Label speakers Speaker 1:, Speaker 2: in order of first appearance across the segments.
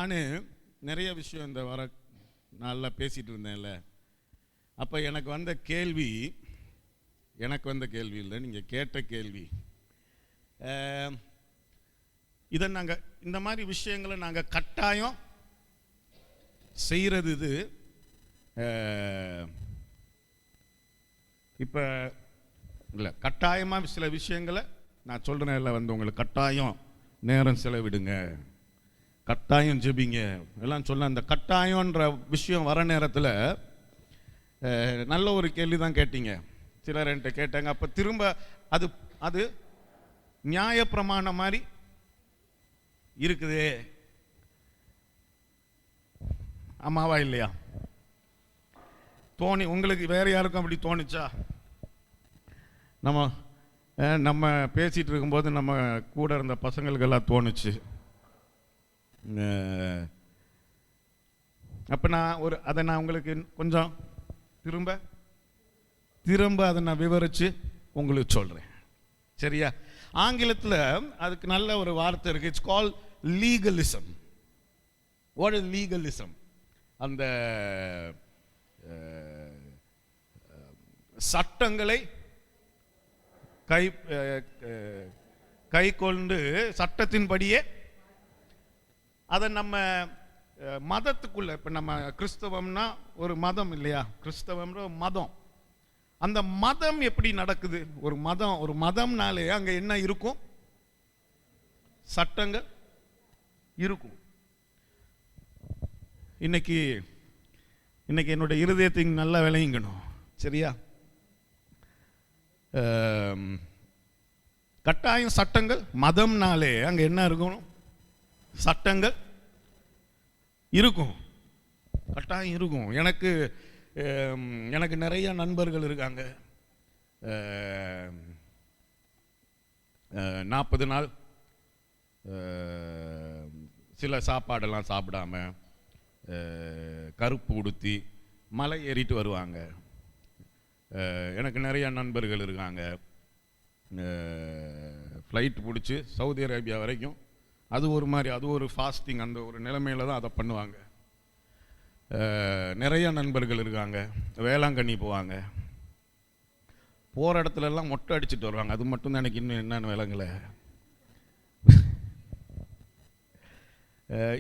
Speaker 1: நான் நிறைய விஷயம் இந்த வர நாளில் பேசிகிட்டு இருந்தேன்ல, அப்போ எனக்கு வந்த கேள்வி இல்லை, நீங்கள் கேட்ட கேள்வி. இதை நாங்கள் இந்த மாதிரி விஷயங்களை நாங்கள் கட்டாயம் செய்கிறது இது. இப்போ இல்லை, கட்டாயமாக சில விஷயங்களை நான் சொல்கிறேன் இல்லை, வந்து உங்களுக்கு கட்டாயம் நேரம் செலவிடுங்க, கட்டாயம் ஜெபிங்க எல்லாம் சொல்ல. அந்த கட்டாயன்ற விஷயம் வர நேரத்தில் நல்ல ஒரு கேள்வி தான் கேட்டீங்க, சிலர் என்கிட்ட கேட்டாங்க. அப்போ திரும்ப அது அது நியாயப்பிரமாணம் மாதிரி இருக்குது, ஆமாவா இல்லையா? உங்களுக்கு வேற யாருக்கும் அப்படி தோணுச்சா? நம்ம பேசிட்டு இருக்கும்போது நம்ம கூட இருந்த பசங்களுக்கெல்லாம் தோணுச்சு. அப்போ அதை நான் உங்களுக்கு கொஞ்சம் திரும்ப அதை நான் விவரித்து உங்களுக்கு சொல்கிறேன், சரியா? ஆங்கிலத்தில் அதுக்கு நல்ல ஒரு வார்த்தை இருக்குது, it's call legalism. What is legalism? அந்த சட்டங்களை கை கொண்டு சட்டத்தின்படியே அதை நம்ம மதத்துக்குள்ள, இப்போ நம்ம கிறிஸ்தவம்னா ஒரு மதம் இல்லையா, கிறிஸ்தவம்ன்ற மதம், அந்த மதம் எப்படி நடக்குது? ஒரு மதம்னாலே அங்க என்ன இருக்கும்? சட்டங்கள் இருக்கும். இன்னைக்கு என்னுடைய இருதயத்தை நல்லா விளையங்கணும், சரியா? கட்டாயம் சட்டங்கள், மதம்னாலே அங்க என்ன இருக்கணும்? சட்டங்கள் இருக்கும், கட்டாயம் இருக்கும். எனக்கு நிறைய நண்பர்கள் இருக்காங்க. 40 நாள் சில சாப்பாடெல்லாம் சாப்பிடாம கருப்பு உடுத்தி மலை ஏறிட்டு வருவாங்க. எனக்கு நிறைய நண்பர்கள் இருக்காங்க. ஃப்ளைட் பிடிச்சி சவுதி அரேபியா வரைக்கும், அது ஒரு ஃபாஸ்டிங், அந்த ஒரு நிலைமையில தான் அதை பண்ணுவாங்க. நிறைய நண்பர்கள் இருக்காங்க, வேளாங்கண்ணி போவாங்க, போகிற இடத்துல எல்லாம் மொட்டை அடிச்சுட்டு வருவாங்க. அது மட்டும் தான் எனக்கு இன்னும் என்னன்னு விளங்கலை.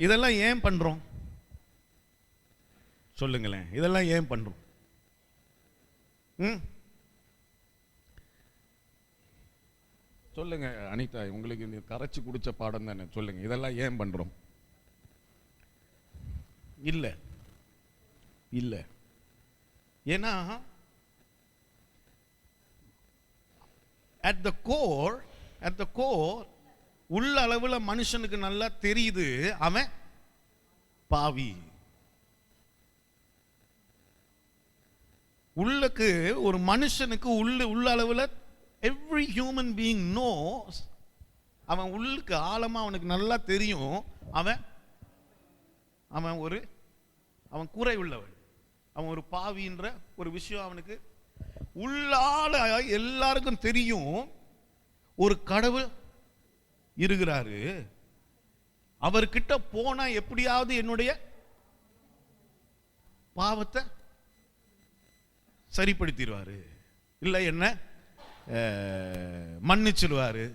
Speaker 1: இதெல்லாம் ஏன் பண்ணுறோம் சொல்லுங்களேன்? இதெல்லாம் ஏன் பண்ணுறோம்? சொல்லுங்க அனிதா, உங்களுக்கு கரைச்சி குடிச்ச பாடம் தானே, சொல்லுங்க. இதெல்லாம் ஏன் பண்றோம்? இல்ல ஏன்னா at the core உள்ள அளவுல மனுஷனுக்கு நல்லா தெரியுது அவன் பாவி. உள்ளுக்கு ஒரு மனுஷனுக்கு உள்ள அளவுல every human being knows, அவன் உள்ளுக்கு ஆழமா அவனுக்கு நல்லா தெரியும் அவன் குறை உள்ளவன், அவன் ஒரு பாவின்ற ஒரு விஷயம் அவனுக்கு உள்ளால எல்லாருக்கும் தெரியும். ஒரு கடவுள் இருக்கிறாரு, அவர்கிட்ட போனா எப்படியாவது என்னுடைய பாவத்தை சரிப்படுத்திடுவாரு, இல்லை என்ன மன்னிச்சிடுவாரு.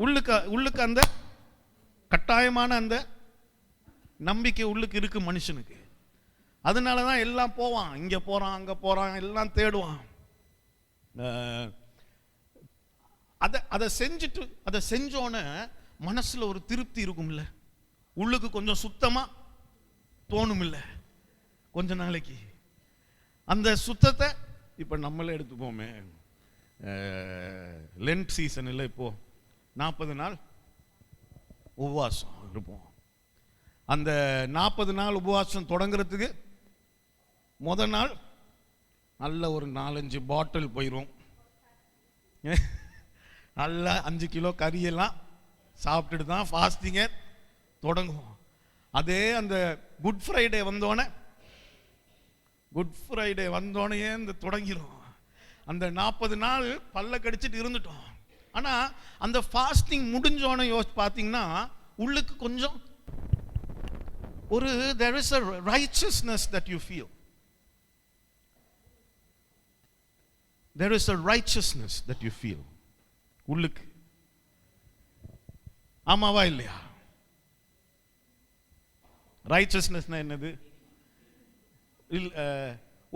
Speaker 1: உள்ளுக்கு அந்த கட்டாயமான அந்த நம்பிக்கை உள்ளுக்கு இருக்கு மனுஷனுக்கு. அதனாலதான் எல்லாம் போவான், இங்க போறான் அங்க போறான், எல்லாம் தேடுவான். அதை செஞ்சோன்னு மனசுல ஒரு திருப்தி இருக்கும்ல, உள்ளுக்கு கொஞ்சம் சுத்தமா தோணும் இல்ல கொஞ்ச நாளைக்கு. அந்த சுத்தத்தை இப்ப நம்மளே எடுத்துப்போமே, லென்ட் சீசன் இல்லை, இப்போ 40 நாள் உபவாசம் இருப்போம். அந்த 40 நாள் உபவாசம் தொடங்குறதுக்கு முதல் நாள் நல்ல ஒரு 4-5 பாட்டில் போயிடும், நல்லா 5 கிலோ கறியெல்லாம் சாப்பிட்டுட்டு தான் ஃபாஸ்டிங்க தொடங்குவோம். அதே அந்த குட் ஃப்ரைடே வந்தோடனே இந்த தொடங்கிடும். அந்த 40 நாள் பல்ல கடிச்சிட்டு இருந்துட்டோம். ஆனா அந்த ஃபாஸ்டிங் முடிஞ்சோன்னு பார்த்தீங்கன்னா உள்ளுக்கு கொஞ்சம் ஒரு there is a righteousness that you feel. There is a righteousness that you feel. உள்ளுக்கு. ஆமாவா இல்லையா? ரைச்சஸ்னஸ்னா என்னது?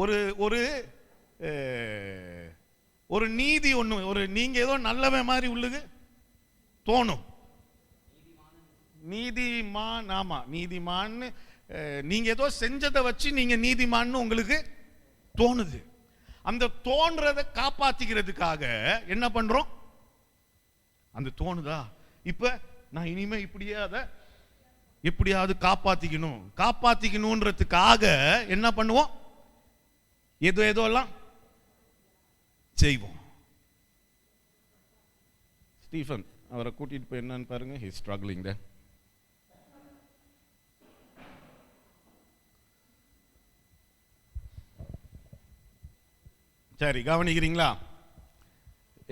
Speaker 1: ஒரு ஒரு ஒரு நீதி ஒண்ணு, ஒரு நீங்க ஏதோ நல்லவன் மாதிரி உள்ளுக்கு தோணும். நீதிமான், ஆமா நீதிமான், நீங்க ஏதோ செஞ்சதை வச்சு நீங்க நீதிமான்னு உங்களுக்கு தோணுது. அந்த தோன்றதை காப்பாத்திக்கிறதுக்காக என்ன பண்றோம்? அந்த தோணுதா, இப்ப நான் இனிமே இப்படியே அதை எப்படியாவது காப்பாத்திக்கணும்ன்றதுக்காக என்ன பண்ணுவோம்? ஏதோ எல்லாம் செய்வோம். ஸ்டீஃபன் அவரை கூட்டிட்டு போய் என்னன்னு பாருங்க. ஹி இஸ் ஸ்ட்ரகிளிங் தேர். சரி, கவனிக்கிறீங்களா?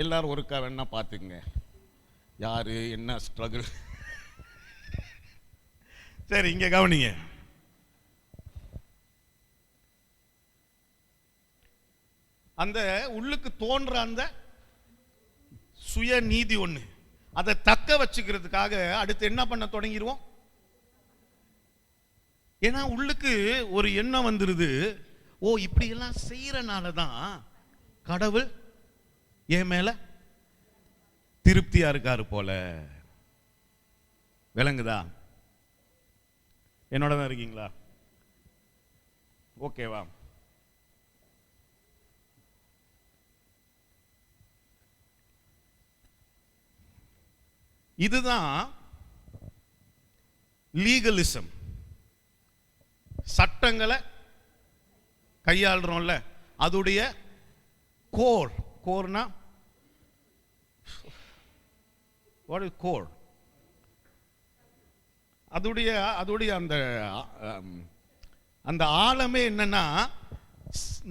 Speaker 1: எல்லாரும் ஒருக்கா வேணா பார்த்துக்குங்க யாரு என்ன ஸ்ட்ரகிள். சரி, இங்க கவனிங்க. அந்த உள்ளுக்கு தோன்ற அந்த சுய நீதி ஒண்ணு, அதை தக்க வச்சுக்கிறதுக்காக அடுத்து என்ன பண்ண தொடங்கிடுவோம்? ஏன்னா உள்ளுக்கு ஒரு எண்ணம் வந்துருது, ஓ இப்படி எல்லாம் செய்யறனால தான் கடவுள் என் மேல திருப்தியா இருக்காரு போல. விளங்குதா? என்னோட தான் இருக்கீங்களா? ஓகேவா? இதுதான் லீகலிசம். சட்டங்களை கையாளுறோம்ல, அதுடைய கோர்னா what is core? அதுடைய அந்த ஆழமே என்னன்னா,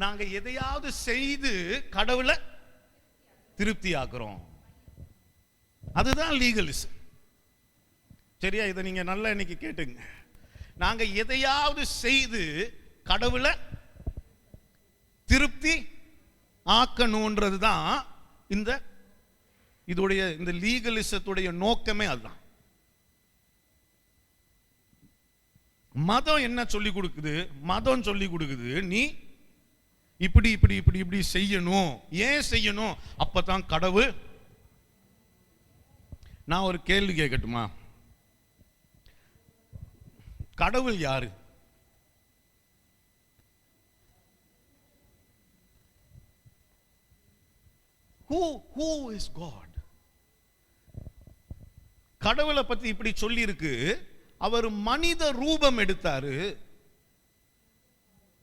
Speaker 1: நாங்க எதையாவது செய்து கடவுளை திருப்தி ஆக்குறோம். அதுதான் லீகலிசம். சரியா? இதை நீங்க நல்லா இன்னைக்கு கேட்டுங்க. நாங்க எதையாவது செய்து கடவுளை திருப்தி ஆக்கணும்ன்றது தான் இந்த லீகலிசத்துடைய நோக்கமே. அதுதான் மதம் என்ன சொல்லி கொடுக்குது? மதம் சொல்லி கொடுக்குது, நீ இப்படி இப்படி இப்படி இப்படி செய்யணும். ஏன் செய்யணும்? அப்பதான் கடவுள். நான் ஒரு கேள்வி கேட்கட்டுமா? கடவுள் யாரு? Who is God? கடவுளை பத்தி இப்படி சொல்லி இருக்கு, அவர் மனித ரூபம் எடுத்தாரு,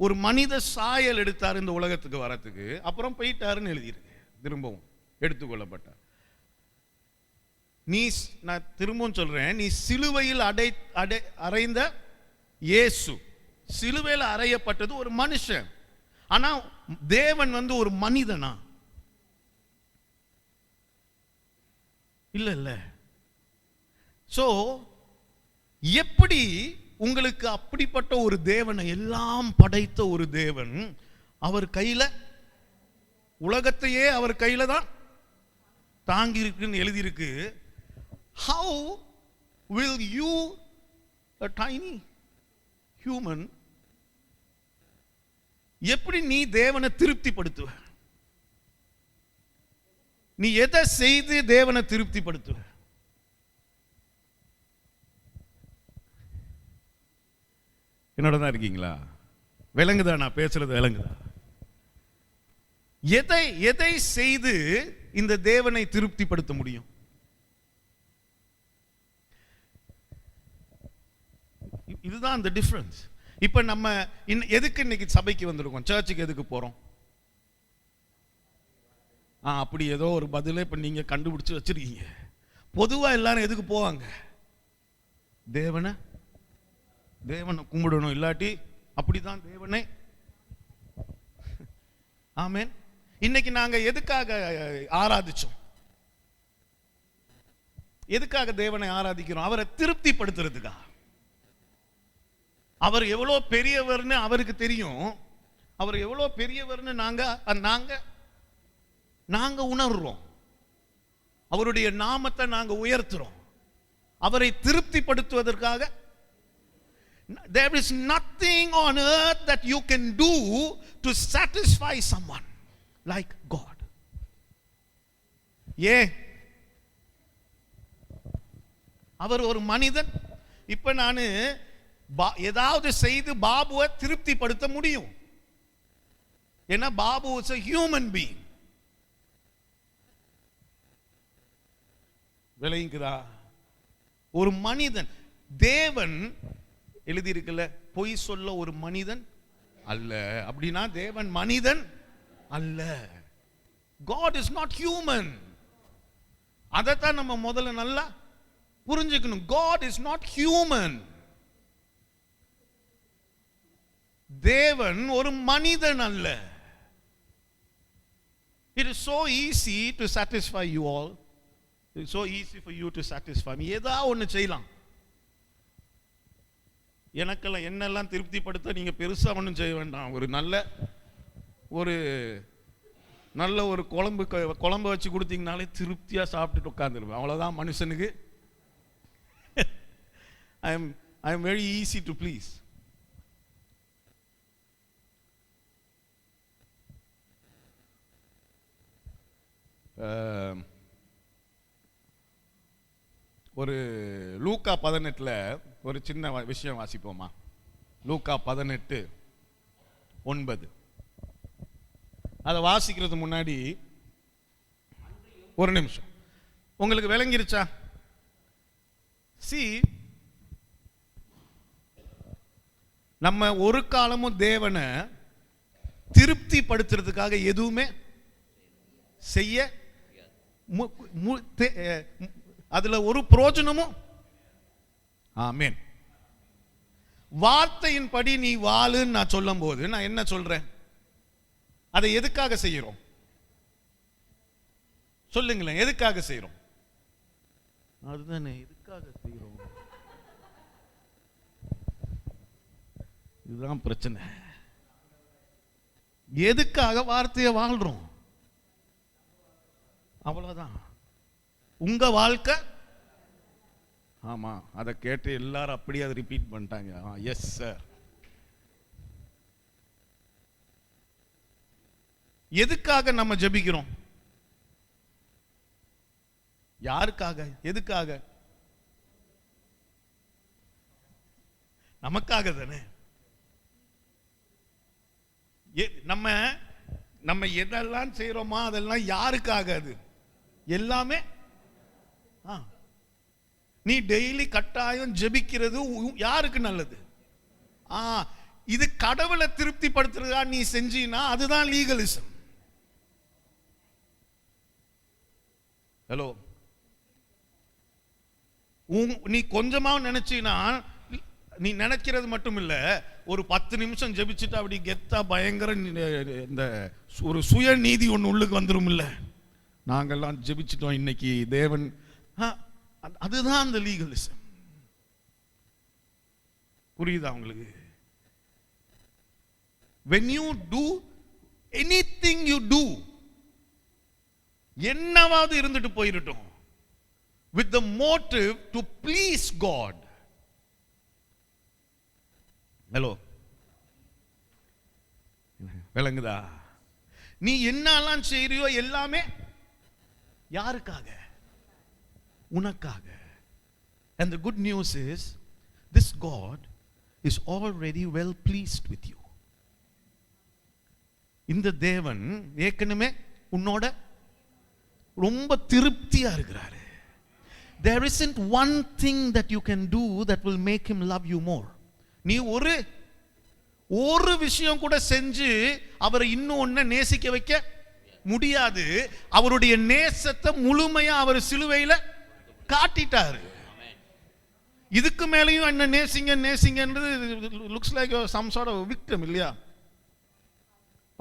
Speaker 1: ஒரு மனித சாயல் எடுத்தாரு இந்த உலகத்துக்கு வரத்துக்கு, அப்புறம் போயிட்டாருன்னு எழுதியிருக்கு. திரும்பவும் எடுத்துக்கொள்ளப்பட்டார். நான் திரும்பவும் சொல்றேன், நீ சிலுவையில் அறைந்த இயேசு, சிலுவையில் அறையப்பட்டது ஒரு மனுஷன். ஆனா தேவன் ஒரு மனிதனா? இல்ல. சோ எப்படி உங்களுக்கு அப்படிப்பட்ட ஒரு தேவனை, எல்லாம் படைத்த ஒரு தேவன், அவர் கையில உலகத்தையே அவர் கையில தான் தாங்கி இருக்குன்னு எழுதியிருக்கு. How will you, a tiny human, எப்படி நீ தேவனை திருப்திப்படுத்துவ? நீ எதை செய்து தேவனை திருப்திப்படுத்துவ? என்னோட தான் இருக்கீங்களா? விளங்குதா? நான் பேசுறது விளங்குதா? எதை செய்து இந்த தேவனை திருப்திப்படுத்த முடியும்? இதுதான் அந்த டிஃபரன்ஸ். இப்ப நம்ம எதுக்கு இன்னைக்கு சபைக்கு வந்திருக்கோம்? சர்ச்சுக்கு எதுக்கு போறோம்? அப்படி ஏதோ ஒரு பதிலே இப்ப நீங்க கண்டுபிடிச்சு வச்சிருக்கீங்க. பொதுவா எல்லாரும் எதுக்கு போவாங்க? தேவனை கும்பிடணும், இல்லாட்டி அப்படிதான் தேவனை. ஆமென். இன்னைக்கு நாங்க எதுக்காக ஆராதிச்சோம்? எதுக்காக தேவனை ஆராதிக்கிறோம்? அவரை திருப்திப்படுத்துறதுக்கா. அவர் எவ்வளோ பெரியவர்னு அவருக்கு தெரியும். அவர் எவ்வளோ பெரியவர்னு நாங்க உணர்றோம். அவருடைய நாமத்தை நாங்க உயர்த்துறோம். அவரை திருப்திப்படுத்துவதற்காக. There is nothing on earth that you can do to satisfy someone like God. அவர் ஒரு மனிதன். இப்ப நான் ஏதாவது செய்து பாபுவை திருப்திப்படுத்த முடியும். ஏன்னா Babu is a human being. விளங்குதா? ஒரு மனிதன். தேவன் எழுதியிருக்கல, பொய் சொல்ல ஒரு மனிதன் அல்ல. அப்படின்னா தேவன் மனிதன் அல்ல. God is not human. அதைத்தான் நம்ம முதல்ல நல்லா புரிஞ்சுக்கணும். God is not human. தேவன் ஒரு மனிதன் அல்ல. It is so easy to satisfy you all. It is so easy for you to satisfy me. ஏதா ஒன்று செய்யலாம். எனக்கெல்லாம் என்னெல்லாம் திருப்திப்படுத்த நீங்க பெருசா ஒன்றும் செய்ய வேண்டாம். ஒரு நல்ல ஒரு குழம்பு வச்சு கொடுத்தீங்கனாலே திருப்தியா சாப்பிட்டுட்டு உட்கார்ந்துருவேன். அவ்வளவுதான் மனுஷனுக்கு. I am very easy to please. ஒரு லூக்கா 18ல ஒரு சின்ன விஷயம் வாசிப்போமா? லூக்கா 18:9. அதை வாசிக்கிறது முன்னாடி ஒரு நிமிஷம். உங்களுக்கு விளங்கிருச்சா? நம்ம ஒரு காலமும் தேவனை திருப்திப்படுத்துறதுக்காக எதுவுமே செய்ய அதுல ஒரு பிரயோஜனமும். ஆமென். வார்த்தையின்படி நீ வாழுன்னு நான் சொல்லும் போது நான் என்ன சொல்றேன்? அதை எதுக்காக செய்யறோம்? சொல்லுங்களேன். எதுக்காக செய்யறோம்? அதுதானே, எதுக்காக செய்யறோம்? இதுதான் பிரச்சனை. எதுக்காக வார்த்தையை வாழ்றோம்? அவ்வளவுதான். உங்க வாழ்க்கை. ஆமா, அதை கேட்டு எல்லாரும் அப்படியே அதை ரிப்பீட் பண்ணிட்டாங்க. Yes sir. எதுக்காக நம்ம ஜெபிக்கிறோம்? யாருக்காக? எதுக்காக? நமக்காக தானே. நம்ம எதெல்லாம் செய்யறோமா அதெல்லாம் யாருக்காக? அது எல்லாமே நீ டெய்லி கட்டாயம் ஜெபிக்கிறது யாருக்கு நல்லது? இது கடவுளை திருப்திப்படுத்துறதா நீ செஞ்சீனா அதுதான் லீகலிசம். ஹலோ, நீ கொஞ்சமா நினைச்சீனா, நீ நினைக்கிறது மட்டும் இல்ல, ஒரு 10 நிமிஷம் ஜெபிச்சுட்டு அப்படி கெத்தா பயங்கர இந்த ஒரு சுய நீதி ஒண்ணு உள்ளுக்கு வந்துரும். இல்ல, நாங்கெல்லாம் ஜெபிச்சிட்டோம் இன்னைக்கு தேவன். அதுதான் அந்த லீகலிசம். புரியுதா உங்களுக்கு? when you do anything you do, என்னவாவது இருந்துட்டு போயிரட்டும், with the motive to please God. Hello, விளங்குதா? நீ என்னெல்லாம் செய்றியோ எல்லாமே யாருக்காக? உனக்காக. And the good news is this God is already well pleased with you. இந்த தேவன் ஏற்கனவே உன்னோட ரொம்ப திருப்தியா இருக்கிறாரு. There isn't one thing that you can do that will make him love you more. நீ ஒரு விஷயம் கூட செஞ்சு அவரை இன்னும் ஒன்ன நேசிக்க வைக்க முடியாது. அவருடைய நேசத்தை முழுமையா அவர் சிலுவையில காட்டிட்டாரு. இதுக்கு மேலேயும் என்ன நேசிங்கன்றது looks like some sort of victim இல்லையா?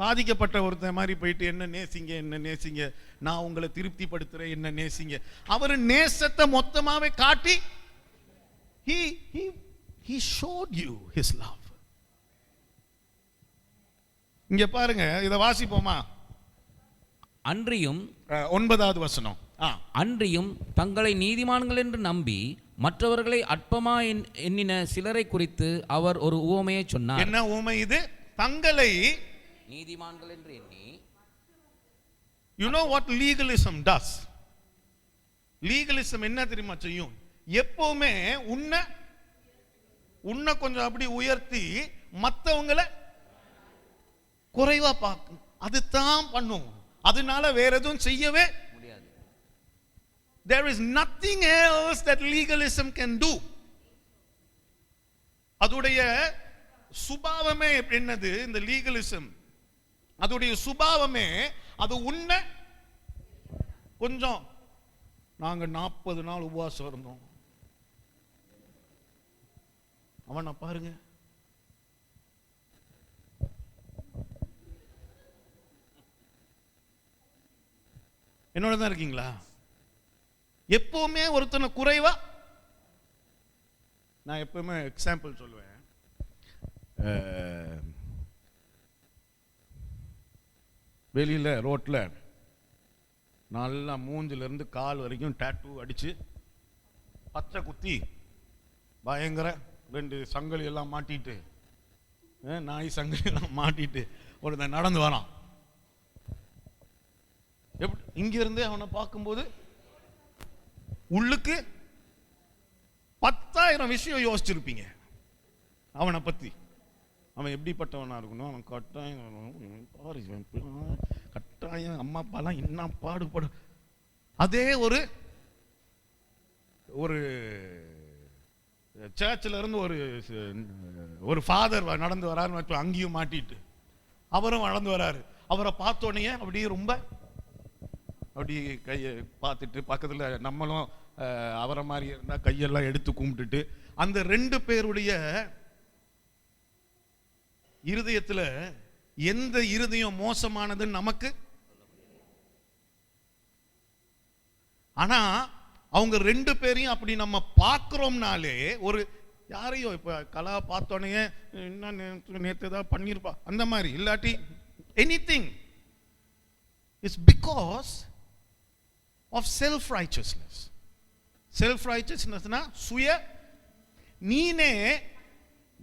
Speaker 1: பாதிக்கப்பட்ட ஒருத்தன் மாதிரி போயிட்டு என்ன நேசிங்க, நான் உங்களை திருப்திப்படுத்துறேன், என்ன நேசிங்க. அவர் நேசத்தை மொத்தமாவே காட்டி he showed you his love. இங்க பாருங்க, இத வாசிப்போமா?
Speaker 2: அன்றியும்
Speaker 1: 9வது வசனம்.
Speaker 2: அன்றியும் தங்களை நீதிமான்கள் என்று நம்பி மற்றவர்களை அற்பமா எண்ணின சிலரை குறித்து அவர் ஒரு உவமையை சொன்னார்.
Speaker 1: என்ன உவமை இது? தங்களை
Speaker 2: நீதிமான்கள் என்று எண்ணி.
Speaker 1: You know what legalism does? legalism என்ன தெரியுமா செய்யும்? எப்பவுமே உன்னை கொஞ்சம் அப்படி உயர்த்தி மற்றவங்களை குறைவா பார்க்கும். அதுதான் பண்ணும். அதனால வேற எதுவும் செய்யவே முடியாது. There is nothing else that legalism can do. அதுடைய சுபாவமே என்னது? இந்த legalism அதுடைய சுபாவமே அது உன்னை கொஞ்சம். நாங்க 40 நாள் உபவாசம் இருந்தோம், அவனை பாருங்க என்னோட தான் இருக்கீங்களா? எப்பவுமே ஒருத்தனை குறைவா. நான் எப்பவுமே எக்ஸாம்பிள் சொல்லுவேன். வெளியில ரோட்ல நல்லா மூஞ்சில இருந்து கால் வரைக்கும் டாட்டூ அடிச்சு பச்சை குத்தி பயங்கர 2 சங்கிலி எல்லாம் மாட்டிட்டு, நாய் சங்கிலி எல்லாம் மாட்டிட்டு ஒருத்தன் நடந்து வரான். இங்க இருந்து அவனை பார்க்கும்போது உள்ளுக்கு 10,000 விஷயம் யோசிச்சிருப்பீங்க அவனை பத்தி. அவன் எப்படிப்பட்டவனா இருக்கணும், அவன் கட்டாயம் அம்மா அப்பாலாம் என்ன பாடுபடும். அதே ஒரு சர்ச்சில் இருந்து ஒரு ஃபாதர் நடந்து வராருன்னு அங்கேயும் மாட்டிட்டு அவரும் நடந்து வராரு. அவரை பார்த்தோன்னே அப்படியே ரொம்ப அப்படி கையை பார்த்துட்டு, பக்கத்தில் நம்மளும் அவரை மாதிரி இருந்தால் கையெல்லாம் எடுத்து கும்பிட்டுட்டு, அந்த 2 பேருடைய இருதயத்தில் எந்த இருதயம் மோசமானதுன்னு நமக்கு. ஆனா அவங்க 2 பேரையும் அப்படி நம்ம பார்க்கிறோம்னாலே, ஒரு யாரையும் இப்ப கலா பார்த்தோன்னே என்ன நேற்று ஏதாவது பண்ணிருப்பா அந்த மாதிரி இல்லாட்டி anything is because of self righteousness. self righteousness na suya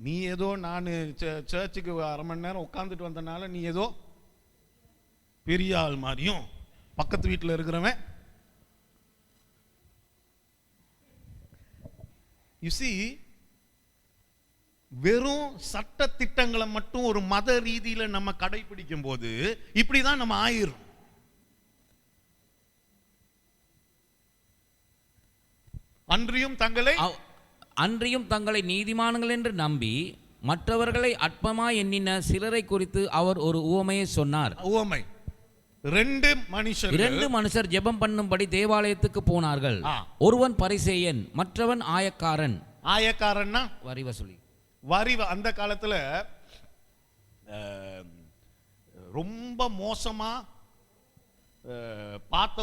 Speaker 1: நீ ஏதோ நான் சர்ச்சுக்கு 1/2 மணி நேரம் உட்கார்ந்துட்டு வந்தனால நீ ஏதோ பெரிய ஆள் மாதிரியும் பக்கத்து வீட்டில் இருக்கிறவன். you see, வெறும் சட்ட திட்டங்களை மட்டும் ஒரு மத ரீதியில நம்ம கடைபிடிக்கும் போது இப்படிதான் நம்ம ஆயிரும்.
Speaker 2: அன்றியும் தங்களை நீதிமான்கள் என்று நம்பி மற்றவர்களை அற்பமா எண்ணின சிலரை குறித்து அவர் ஒரு உவமையை சொன்னார்.
Speaker 1: உவமை. 2
Speaker 2: மனுஷர் ஜெபம் பண்ணும்படி தேவாலயத்துக்கு போனார்கள். ஒருவன் பரிசேயன், மற்றவன் ஆயக்காரன்.
Speaker 1: ஆயக்காரன்னா
Speaker 2: வரி வசூலி.
Speaker 1: அந்த காலத்துல ரொம்ப மோசமா பார்த்த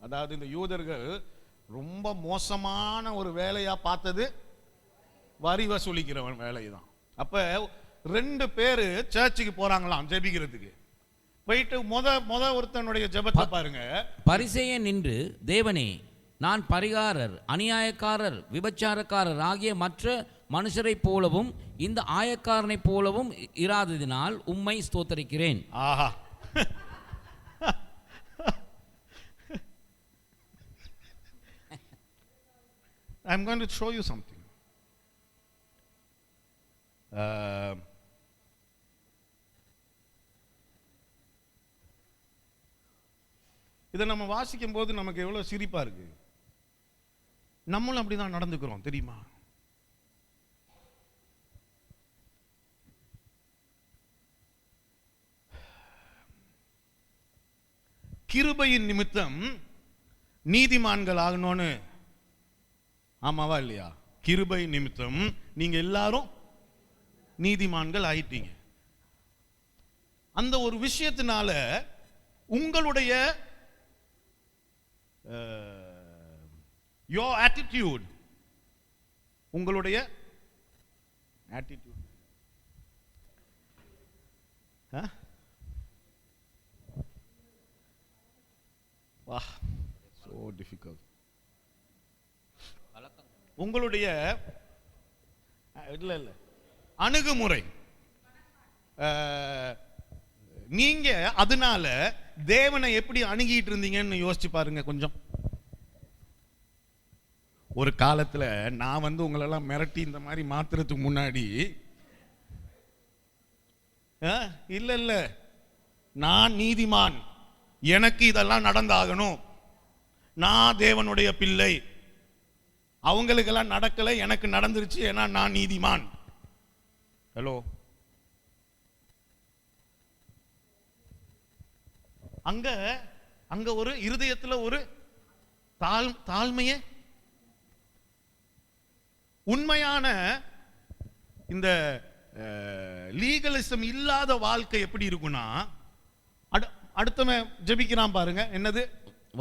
Speaker 1: அதாவது இந்த யூதர்கள் ரொம்ப மோசமான ஒரு வேலையா பார்த்தது வரி வசூலிக்கிறவன் வேலை தான். அப்ப 2 பேரு சர்ச்சுக்கு போறாங்களாம் ஜெபிக்கிறதுக்கு. போயிட்டு முத ஒருத்தனுடைய ஜெபத்தை பாருங்க.
Speaker 2: பரிசேயன் நின்று, தேவனே, நான் பரிகாரர், அநியாயக்காரர், விபச்சாரக்காரர் ஆகிய மற்ற மனுஷரை போலவும் இந்த ஆயக்காரனை போலவும் இராததினால் உம்மை ஸ்தோத்தரிக்கிறேன்.
Speaker 1: ஆஹா, I'm going to show you something. இதை நம்ம வாசிக்கும் போது நமக்கு எவ்வளவு சிரிப்பா இருக்கு. நம்மளும் அப்படிதான் நடந்துக்கிறோம் தெரியுமா? கிருபையின் நிமித்தம் நீதிமான்கள் ஆகணும்னு. ஆமாவா இல்லையா? கிருபை நிமித்தம் நீங்க எல்லாரும் நீதிமான்கள் ஆயிட்டீங்க. அந்த ஒரு விஷயத்தினால உங்களுடைய your attitude, உங்களுடைய attitude, வா, so difficult. உங்களுடைய இல்ல அணுகுமுறை, நீங்க அதனால தேவனை எப்படி அணுகிட்டு இருந்தீங்கன்னு யோசிச்சு பாருங்க கொஞ்சம். ஒரு காலத்துல நான் உங்களெல்லாம் மிரட்டி இந்த மாதிரி மாத்துறதுக்கு முன்னாடி இல்ல நான் நீதிமான், எனக்கு இதெல்லாம் நடந்தாகணும், நான் தேவனுடைய பிள்ளை, அவங்களுக்கெல்லாம் நடக்கல, எனக்கு நடந்துருச்சு, ஏன்னா நான் நீதிமான். ஹலோ, அங்க அங்க ஒரு இருதயத்துல ஒரு தாழ்மையே, உண்மையான இந்த லீகலிசம் இல்லாத வாழ்க்கை எப்படி இருக்கும்னா, அடுத்தவன் ஜெபிக்கிறான் பாருங்க, என்னது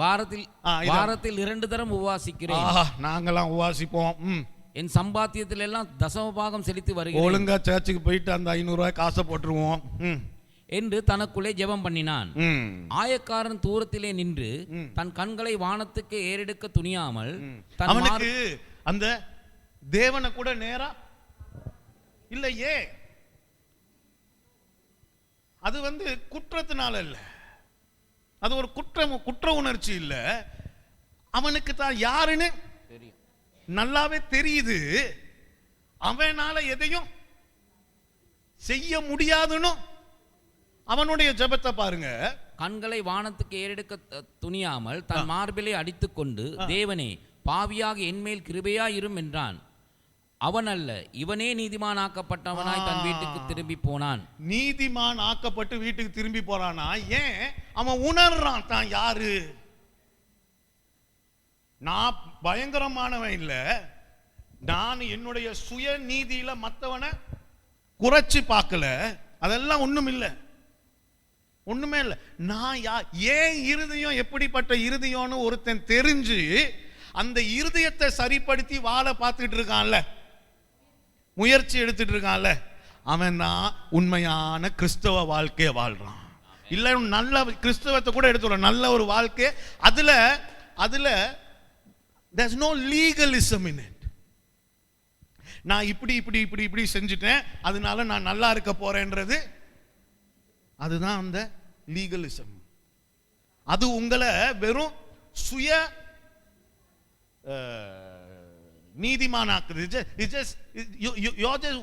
Speaker 2: வாரத்தில் 2 தரம் உபவாசிக்கிறேன்,
Speaker 1: நாங்கெல்லாம் உபவாசிப்போம்,
Speaker 2: என் சம்பாத்தியத்தில் எல்லாம் தசம பாகம் செலுத்தி வருகிறேன்,
Speaker 1: ஒழுங்கா சர்ச்சுக்கு போயிட்டு அந்த 500 ரூபாய் காசை போட்டுருவோம்
Speaker 2: என்று தனக்குள்ளே ஜெபம் பண்ணினான். ஆயக்காரன் தூரத்திலே நின்று தன் கண்களை வானத்துக்கு ஏறெடுக்க துணியாமல்,
Speaker 1: அவனுக்கு அந்த தேவனை கூட நேரா இல்லையே. அது குற்றத்தினால இல்ல, அது ஒரு குற்ற உணர்ச்சி இல்ல, அவனுக்கு தான் யாருன்னு நல்லாவே தெரியுது, அவனால எதையும் செய்ய முடியாதுன்னு. அவனுடைய ஜெபத்தை பாருங்க,
Speaker 2: கண்களை வானத்துக்கு ஏறெடுக்க துணியாமல் தன் மார்பிலை அடித்துக்கொண்டு, தேவனே பாவியாக என்மேல் கிருபையா இரும் என்றான். அவன் அல்ல, இவனே நீதிமான் ஆக்கப்பட்டவனாய் தன் வீட்டுக்கு திரும்பி போனான்.
Speaker 1: நீதிமான் ஆக்கப்பட்டு வீட்டுக்கு திரும்பி போறானா? ஏன்? அவன் உணர்றான் தான் யாரு. நான் பயங்கரமானவன் இல்ல, நான் என்னுடைய சுய நீதியில மத்தவனை குறைச்சு பார்க்கல, அதெல்லாம் ஒண்ணும் இல்ல, ஒண்ணுமே இல்ல. நான் ஏன் இருதயம் எப்படிப்பட்ட இருதயம்னு ஒருத்தன் தெரிஞ்சு அந்த இருதயத்தை சரிப்படுத்தி வாழ பார்த்துட்டு இருக்கான்ல, முயற்சி எடுத்துட்டு இருக்கான்ல, அவன் தான் உண்மையான கிறிஸ்தவ வாழ்க்கையை வாழ்றான். இல்ல நல்ல கிறிஸ்தவத்தை கூட எடுத்துறோம், நல்ல ஒரு வாழ்க்கை, அதுல there's no legalism in it. நான் இப்படி செஞ்சுட்டேன், அதனால நான் நல்லா இருக்க போறேன்றது, அதுதான் அந்த லீகலிசம். அது உங்களை வெறும் சுய நீதிமானாக்குது. you're just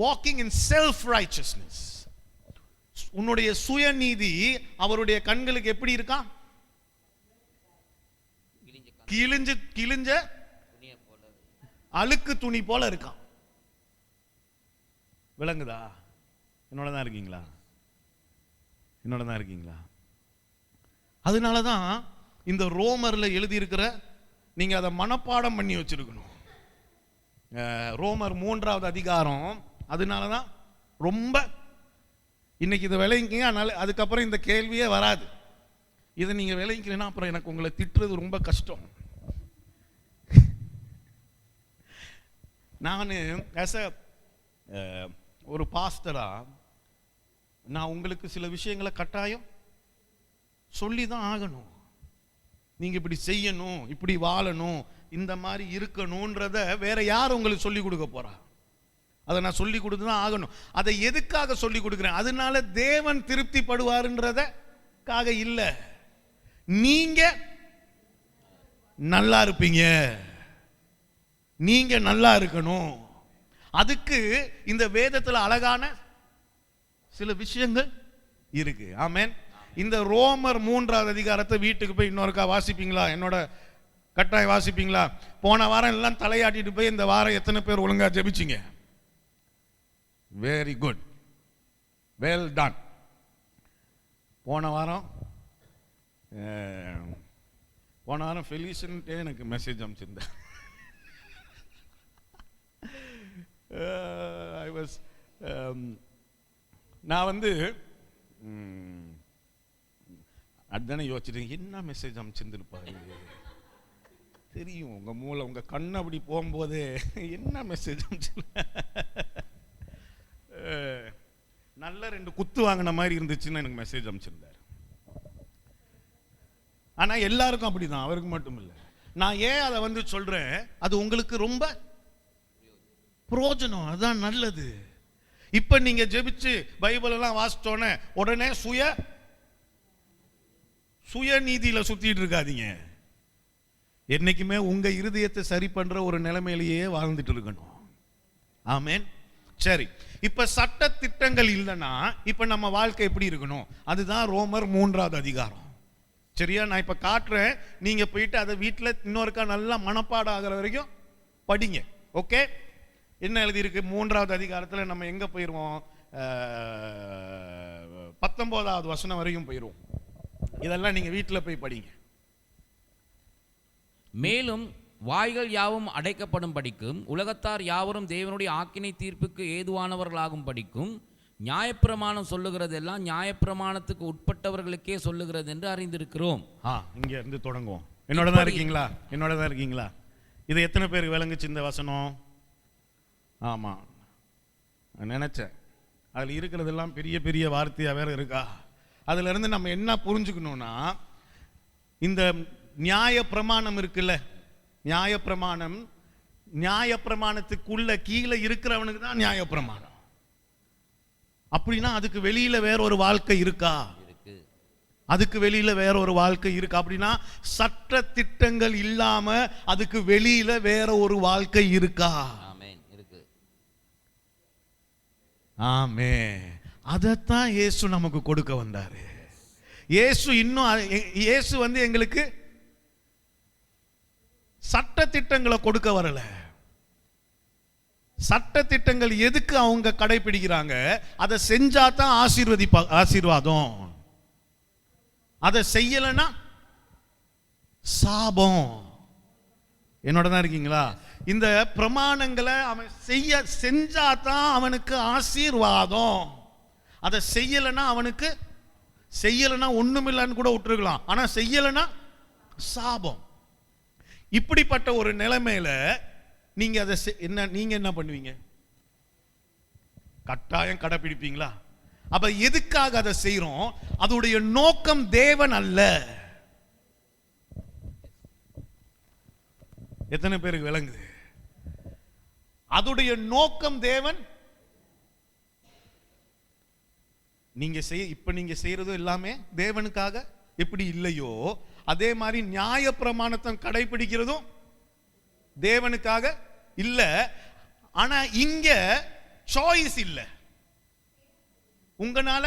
Speaker 1: walking in self righteousness. உன்னுடைய சுயநீதி அவருடைய கண்களுக்கு எப்படி இருக்கான்? கிழிஞ்ச அழுக்கு துணி போல இருக்கான். விளங்குதா? என்னோட தான் இருக்கீங்களா? என்னோட தான் இருக்கீங்களா? அதனாலதான் இந்த ரோமர்ல எழுதி இருக்கிற, நீங்க அதை மனப்பாடம் பண்ணி வச்சிருக்கணும். ரோமர் 3வது அதிகாரம். அதனாலதான் ரொம்ப இன்னைக்கு இதை விளைவிங்க, அதனால அதுக்கப்புறம் இந்த கேள்வியே வராது. இதை நீங்க விளைவிக்கலைன்னா அப்புறம் எனக்கு உங்களை திட்டுறது ரொம்ப கஷ்டம். நான் ஒரு பாஸ்டரா நான் உங்களுக்கு சில விஷயங்களை கட்டாயம் சொல்லிதான் ஆகணும். நீங்க இப்படி செய்யணும், இப்படி வாழணும், இந்த மாதிரி இருக்கணும்ன்றத வேற யார் உங்களுக்கு சொல்லி கொடுக்க போறா? அதை நான் சொல்லி கொடுத்துதான் ஆகணும். அதை எதுக்காக சொல்லி கொடுக்கிறேன்? அதனால தேவன் திருப்தி படுவாருன்றதுக்காக இல்ல, நீங்க நல்லா இருப்பீங்க, நீங்க நல்லா இருக்கணும். அதுக்கு இந்த வேதத்துல அழகான சில விஷயங்கள் இருக்கு. ஆமென். இந்த ரோமர் 3வது அதிகாரத்தை வீட்டுக்கு போய் இன்னொருக்கா வாசிப்பீங்களா? என்னோட கட்டாயம் வாசிப்பீங்களா? போன வாரம் எல்லாம் தலையாட்டிட்டு போய் இந்த வாரம் எத்தனை பேர் ஒழுங்கா ஜெபிச்சிங்க? Very good, well done. போன வாரம் ஃபெலிஷன்ட்டே எனக்கு மெசேஜ் அனுப்பிச்சிருந்தேன். நான் அதுதானே யோசிச்சுட்டு என்ன மெசேஜ் அமைச்சிருந்துருப்பாரு தெரியும். உங்க மூளை உங்க கண்ணு அப்படி போகும்போது என்ன மெசேஜ் அமைச்சு நல்ல 2 குத்து வாங்கின மாதிரி இருந்துச்சுன்னு எனக்கு மெசேஜ் அமைச்சிருந்தார். ஆனா எல்லாருக்கும் அப்படிதான், அவருக்கு மட்டும் இல்லை. நான் ஏன் அதை சொல்றேன், அது உங்களுக்கு ரொம்ப பிரயோஜனம், அதான் நல்லது. இப்ப நீங்க ஜெபிச்சு பைபிள் எல்லாம் வாசிச்சோன்னே உடனே சுயநீதியில சுத்திட்டு இருக்காதீங்க. என்னைக்குமே உங்க இருதயத்தை சரி பண்ற ஒரு நிலைமையிலேயே வாழ்ந்துட்டு இருக்கணும். ஆமென். சரி, இப்ப சட்ட திட்டங்கள் இல்லைன்னா இப்ப நம்ம வாழ்க்கை எப்படி இருக்கணும்? அதுதான் ரோமர் 3வது அதிகாரம். சரியா? நான் இப்ப காட்டுறேன், நீங்க போயிட்டு அதை வீட்டில் இன்னொருக்கா நல்லா மனப்பாடம் ஆகிற வரைக்கும் படிங்க. ஓகே? என்ன எழுதி இருக்கு 3வது அதிகாரத்தில்? நம்ம எங்க போயிருவோம்? 19வது வசனம் வரைக்கும் போயிருவோம். இதெல்லாம் நீங்க வீட்டில் போய் படிங்க.
Speaker 2: மேலும் வாய்கள் யாவும் அடைக்கப்படும் படிக்கும், உலகத்தார் யாவரும் தேவனுடைய ஆக்கினை தீர்ப்புக்கு ஏதுவானவர்களாகும் படிக்கும், நியாயப்பிரமாணம் சொல்லுகிறதெல்லாம் நியாயப்பிரமாணத்துக்கு உட்பட்டவர்களுக்கே சொல்லுகிறது என்று அறிந்திருக்கிறோம்.
Speaker 1: இங்க இருந்து தொடங்குவோம். என்னோட தான் இருக்கீங்களா? என்னோட தான் இருக்கீங்களா? இது எத்தனை பேருக்கு விளங்குச்சு இந்த வசனம்? ஆமா, நினைச்சேன். அதுல இருக்கிறதெல்லாம் பெரிய பெரிய வார்த்தையா வேற இருக்கா. அதுல இருந்து நம்ம என்ன புரிஞ்சுக்கணும்னா, இந்த நியாய பிரமாணம் இருக்குல்ல, நியாய பிரமாணத்துக்குள்ள கீழே இருக்கிறவனுக்கு தான் நியாய பிரமாணம். அப்படின்னா அதுக்கு வெளியில வேற ஒரு வாழ்க்கை இருக்கா? அதுக்கு வெளியில வேற ஒரு வாழ்க்கை இருக்கா? அப்படின்னா சட்ட திட்டங்கள் இல்லாம அதுக்கு வெளியில வேற ஒரு வாழ்க்கை இருக்கா? ஆமென். அதத்தான் இயேசு நமக்கு கொடுக்க வந்தாரு. இயேசு எங்களுக்கு சட்ட திட்டங்களை கொடுக்க வரல. சட்ட திட்டங்கள் எதுக்கு அவங்க கடைபிடிக்கிறாங்க? அதை செஞ்சா தான் ஆசீர்வாதம், அதை செய்யலனா சாபம். என்னோட தான் இருக்கீங்களா? இந்த பிரமாணங்களை அவன் செஞ்சா தான் அவனுக்கு ஆசீர்வாதம், அதை செய்யலனா ஒண்ணுமில்லைன்னு கூட விட்டுருக்கலாம், ஆனா செய்யலனா சாபம். இப்படிப்பட்ட ஒரு நிலைமையில நீங்க அதை நீங்க என்ன பண்ணுவீங்க? கட்டாயம் கடைபிடிப்பீங்களா? அப்ப எதுக்காக அதை செய்யறோம்? அதோடைய நோக்கம் தேவன் அல்ல. எத்தனை பேருக்கு விளங்குது? அதோடைய நோக்கம் தேவன். இப்ப நீங்க செய்யறதும் எல்லாமே தேவனுக்காக எப்படி இல்லையோ அதே மாதிரி நியாய பிரமாணத்தை கடைபிடிக்கிறதும் தேவனுக்காக இல்ல. ஆனா இங்க சாய்ஸ் இல்ல. உங்களால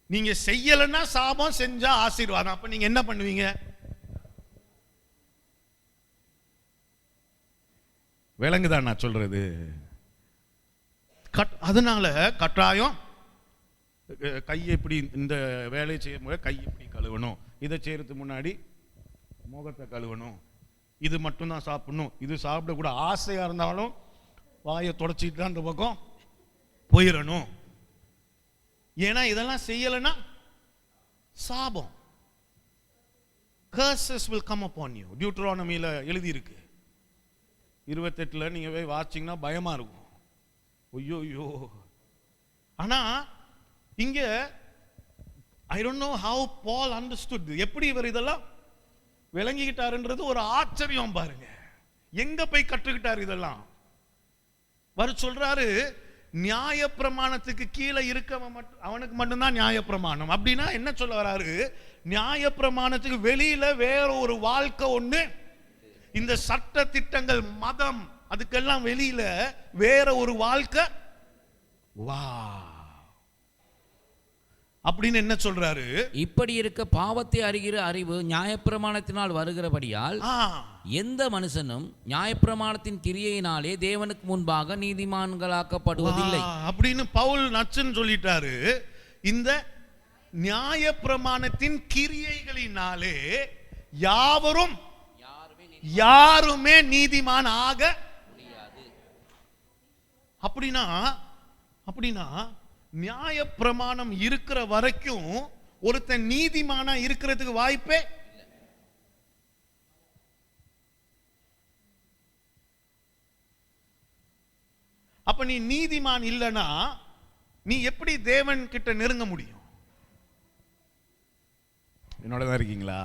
Speaker 1: நீங்க செய்யலன்னா சாபம், செஞ்சா ஆசீர்வாதம். அப்ப நீங்க என்ன பண்ணுவீங்க? விளங்குதான் நான் சொல்றது? அதனால கட்டாயம் கையை இப்படி இந்த வேலையை செய்யும்போது கை இப்படி கழுவணும், இதை செய்யறதுக்கு முன்னாடி முகத்தை கழுவணும், இது மட்டும்தான் சாப்பிடணும், இது சாப்பிடக்கூட ஆசையா இருந்தாலும் வாயை தொடச்சிட்டு தான் அந்த பக்கம் போயிடணும். ஏன்னா இதெல்லாம் செய்யலைன்னா சாபம். curses will come upon you. டியூட்டரானமியில எழுதி இருக்கு 28ல நீங்க போய் வாசிச்சீங்கன்னா பயமா இருக்கும். ஐயோ. ஆனா இங்க I don't know how Paul understood. எப்படி இவர் இதெல்லாம் விளங்கிக்கிட்டாருன்றது ஒரு ஆச்சரியம் பாருங்க. எங்க போய் கற்றுக்கிட்டாரு இதெல்லாம்? சொல்றாரு நியாய பிரமாணத்துக்கு கீழே அவனுக்கு மட்டும்தான் நியாய பிரமாணம். அப்படின்னா என்ன சொல்ல வராரு? நியாய பிரமாணத்துக்கு வெளியில வேற ஒரு வாழ்க்கை ஒண்ணு, இந்த சட்ட திட்டங்கள், மதம், அதுக்கெல்லாம் வெளியில வேற ஒரு வாழ்க்கை. வா அப்படின்னு என்ன சொல்றாரு? இப்படி
Speaker 2: இருக்க பாவத்தை அறிகிற அறிவு நியாயப்பிரமாணத்தினால் வருகிறபடியால் எந்த மனுஷனும் நியாயப்பிரமாணத்தின் கிரியையினாலே தேவனுக்கு முன்பாக நீதிமான்களாக்கப்படுவதில்லை
Speaker 1: அப்படின்னு பவுல் நச்சுன்னு சொல்லிட்டாரு. இந்த நியாயப்பிரமாணத்தின் கிரியைகளினாலே யாருமே நீதிமான் ஆக முடியாது. அப்படின்னா நியாயப்பிரமாணம் இருக்கிற வரைக்கும் ஒருத்தன் நீதிமானா இருக்கிறதுக்கு வாய்ப்பே. அப்ப நீ நீதிமான் இல்லனா நீ எப்படி தேவன் கிட்ட நெருங்க முடியும்? என்னோட தான் இருக்கீங்களா?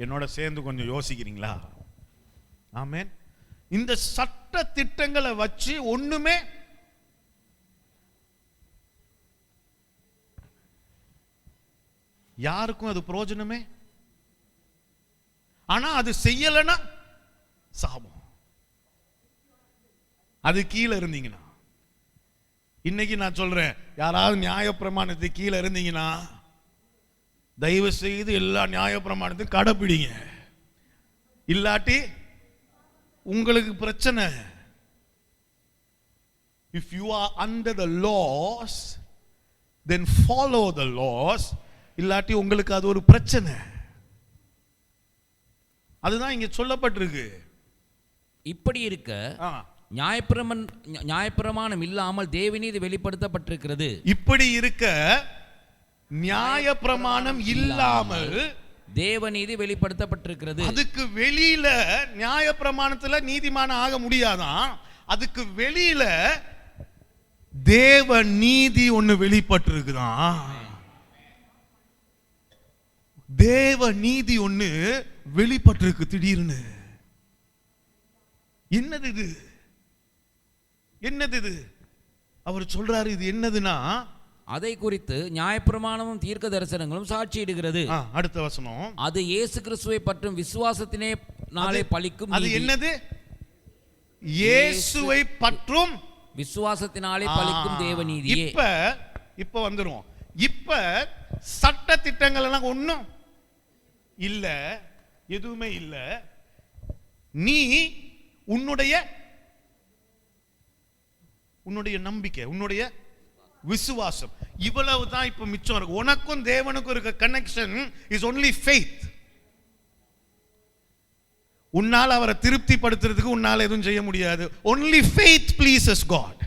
Speaker 1: என்னோட சேர்ந்து கொஞ்சம் யோசிக்கிறீங்களா? ஆமென். இந்த சட்ட திட்டங்களை வச்சு ஒண்ணுமே யாருக்கும் அது பிரயோஜனமே. ஆனா அது செய்யலனா சாபம். அது கீழே இருந்தீங்கன்னா, இன்னைக்கு நான் சொல்றேன், யாராவது நியாயப்பிரமாணத்துக்கு கீழே இருந்தீங்கன்னா தயவு செய்து எல்லா நியாயப்பிரமாணத்தையும் கடைப்பிடிங்க. இல்லாட்டி உங்களுக்கு பிரச்சனை. If you are under the laws, then follow the laws. இல்லாட்டி உங்களுக்கு அது ஒரு பிரச்சனை. அதுதான் இங்க சொல்லப்பட்டிருக்கு.
Speaker 2: இப்படி இருக்க நியாயப்பிரமாணம் இல்லாமல் தேவநீதி வெளிப்படுத்தப்பட்டிருக்கிறது. இப்படி இருக்க
Speaker 1: நியாயப்பிரமாணம் இல்லாமல்
Speaker 2: தேவநீதி வெளிப்படுத்தப்பட்டிருக்கிறது.
Speaker 1: அதுக்கு வெளியில நியாயப்பிரமாணத்துல நீதிமான ஆக முடியாதான். அதுக்கு வெளியில தேவ நீதி ஒண்ணு வெளிப்பட்டிருக்குதான். தேவ நீதி ஒண்ணு வெளிப்பட்டிருக்கு திடீர்னு. என்னது இது? என்னது இது? அவர் சொல்றாரு இது என்னதுன்னா,
Speaker 2: அதை குறித்து நியாயப்பிரமாணமும் தீர்க்க தரிசனங்களும் சாட்சியிடுகிறது.
Speaker 1: அடுத்த வசனம்,
Speaker 2: அது இயேசு கிறிஸ்துவை பற்றும் விசுவாசத்தினே நாளே பலிக்கும்.
Speaker 1: அது என்னது? இயேசுவை பற்றும்
Speaker 2: விசுவாசத்தினாலே பலிக்கும் தேவநீதி.
Speaker 1: இப்ப வந்துரும். இப்ப சட்ட திட்டங்கள் எல்லாம் ஒண்ணும் இல்ல, எதுவுமே இல்ல. நீ உன்னுடைய நம்பிக்கை, உன்னுடைய விசுவாசம், இவ்வளவுதான் இப்ப மிச்சம் இருக்கு. உனக்கும் தேவனுக்கும் இருக்க கனெக்ஷன் இஸ் ஒன்லி ஃபெய்த். உன்னால் அவரை திருப்திப்படுத்துறதுக்கு உன்னால் எதுவும் செய்ய முடியாது. Only faith pleases God.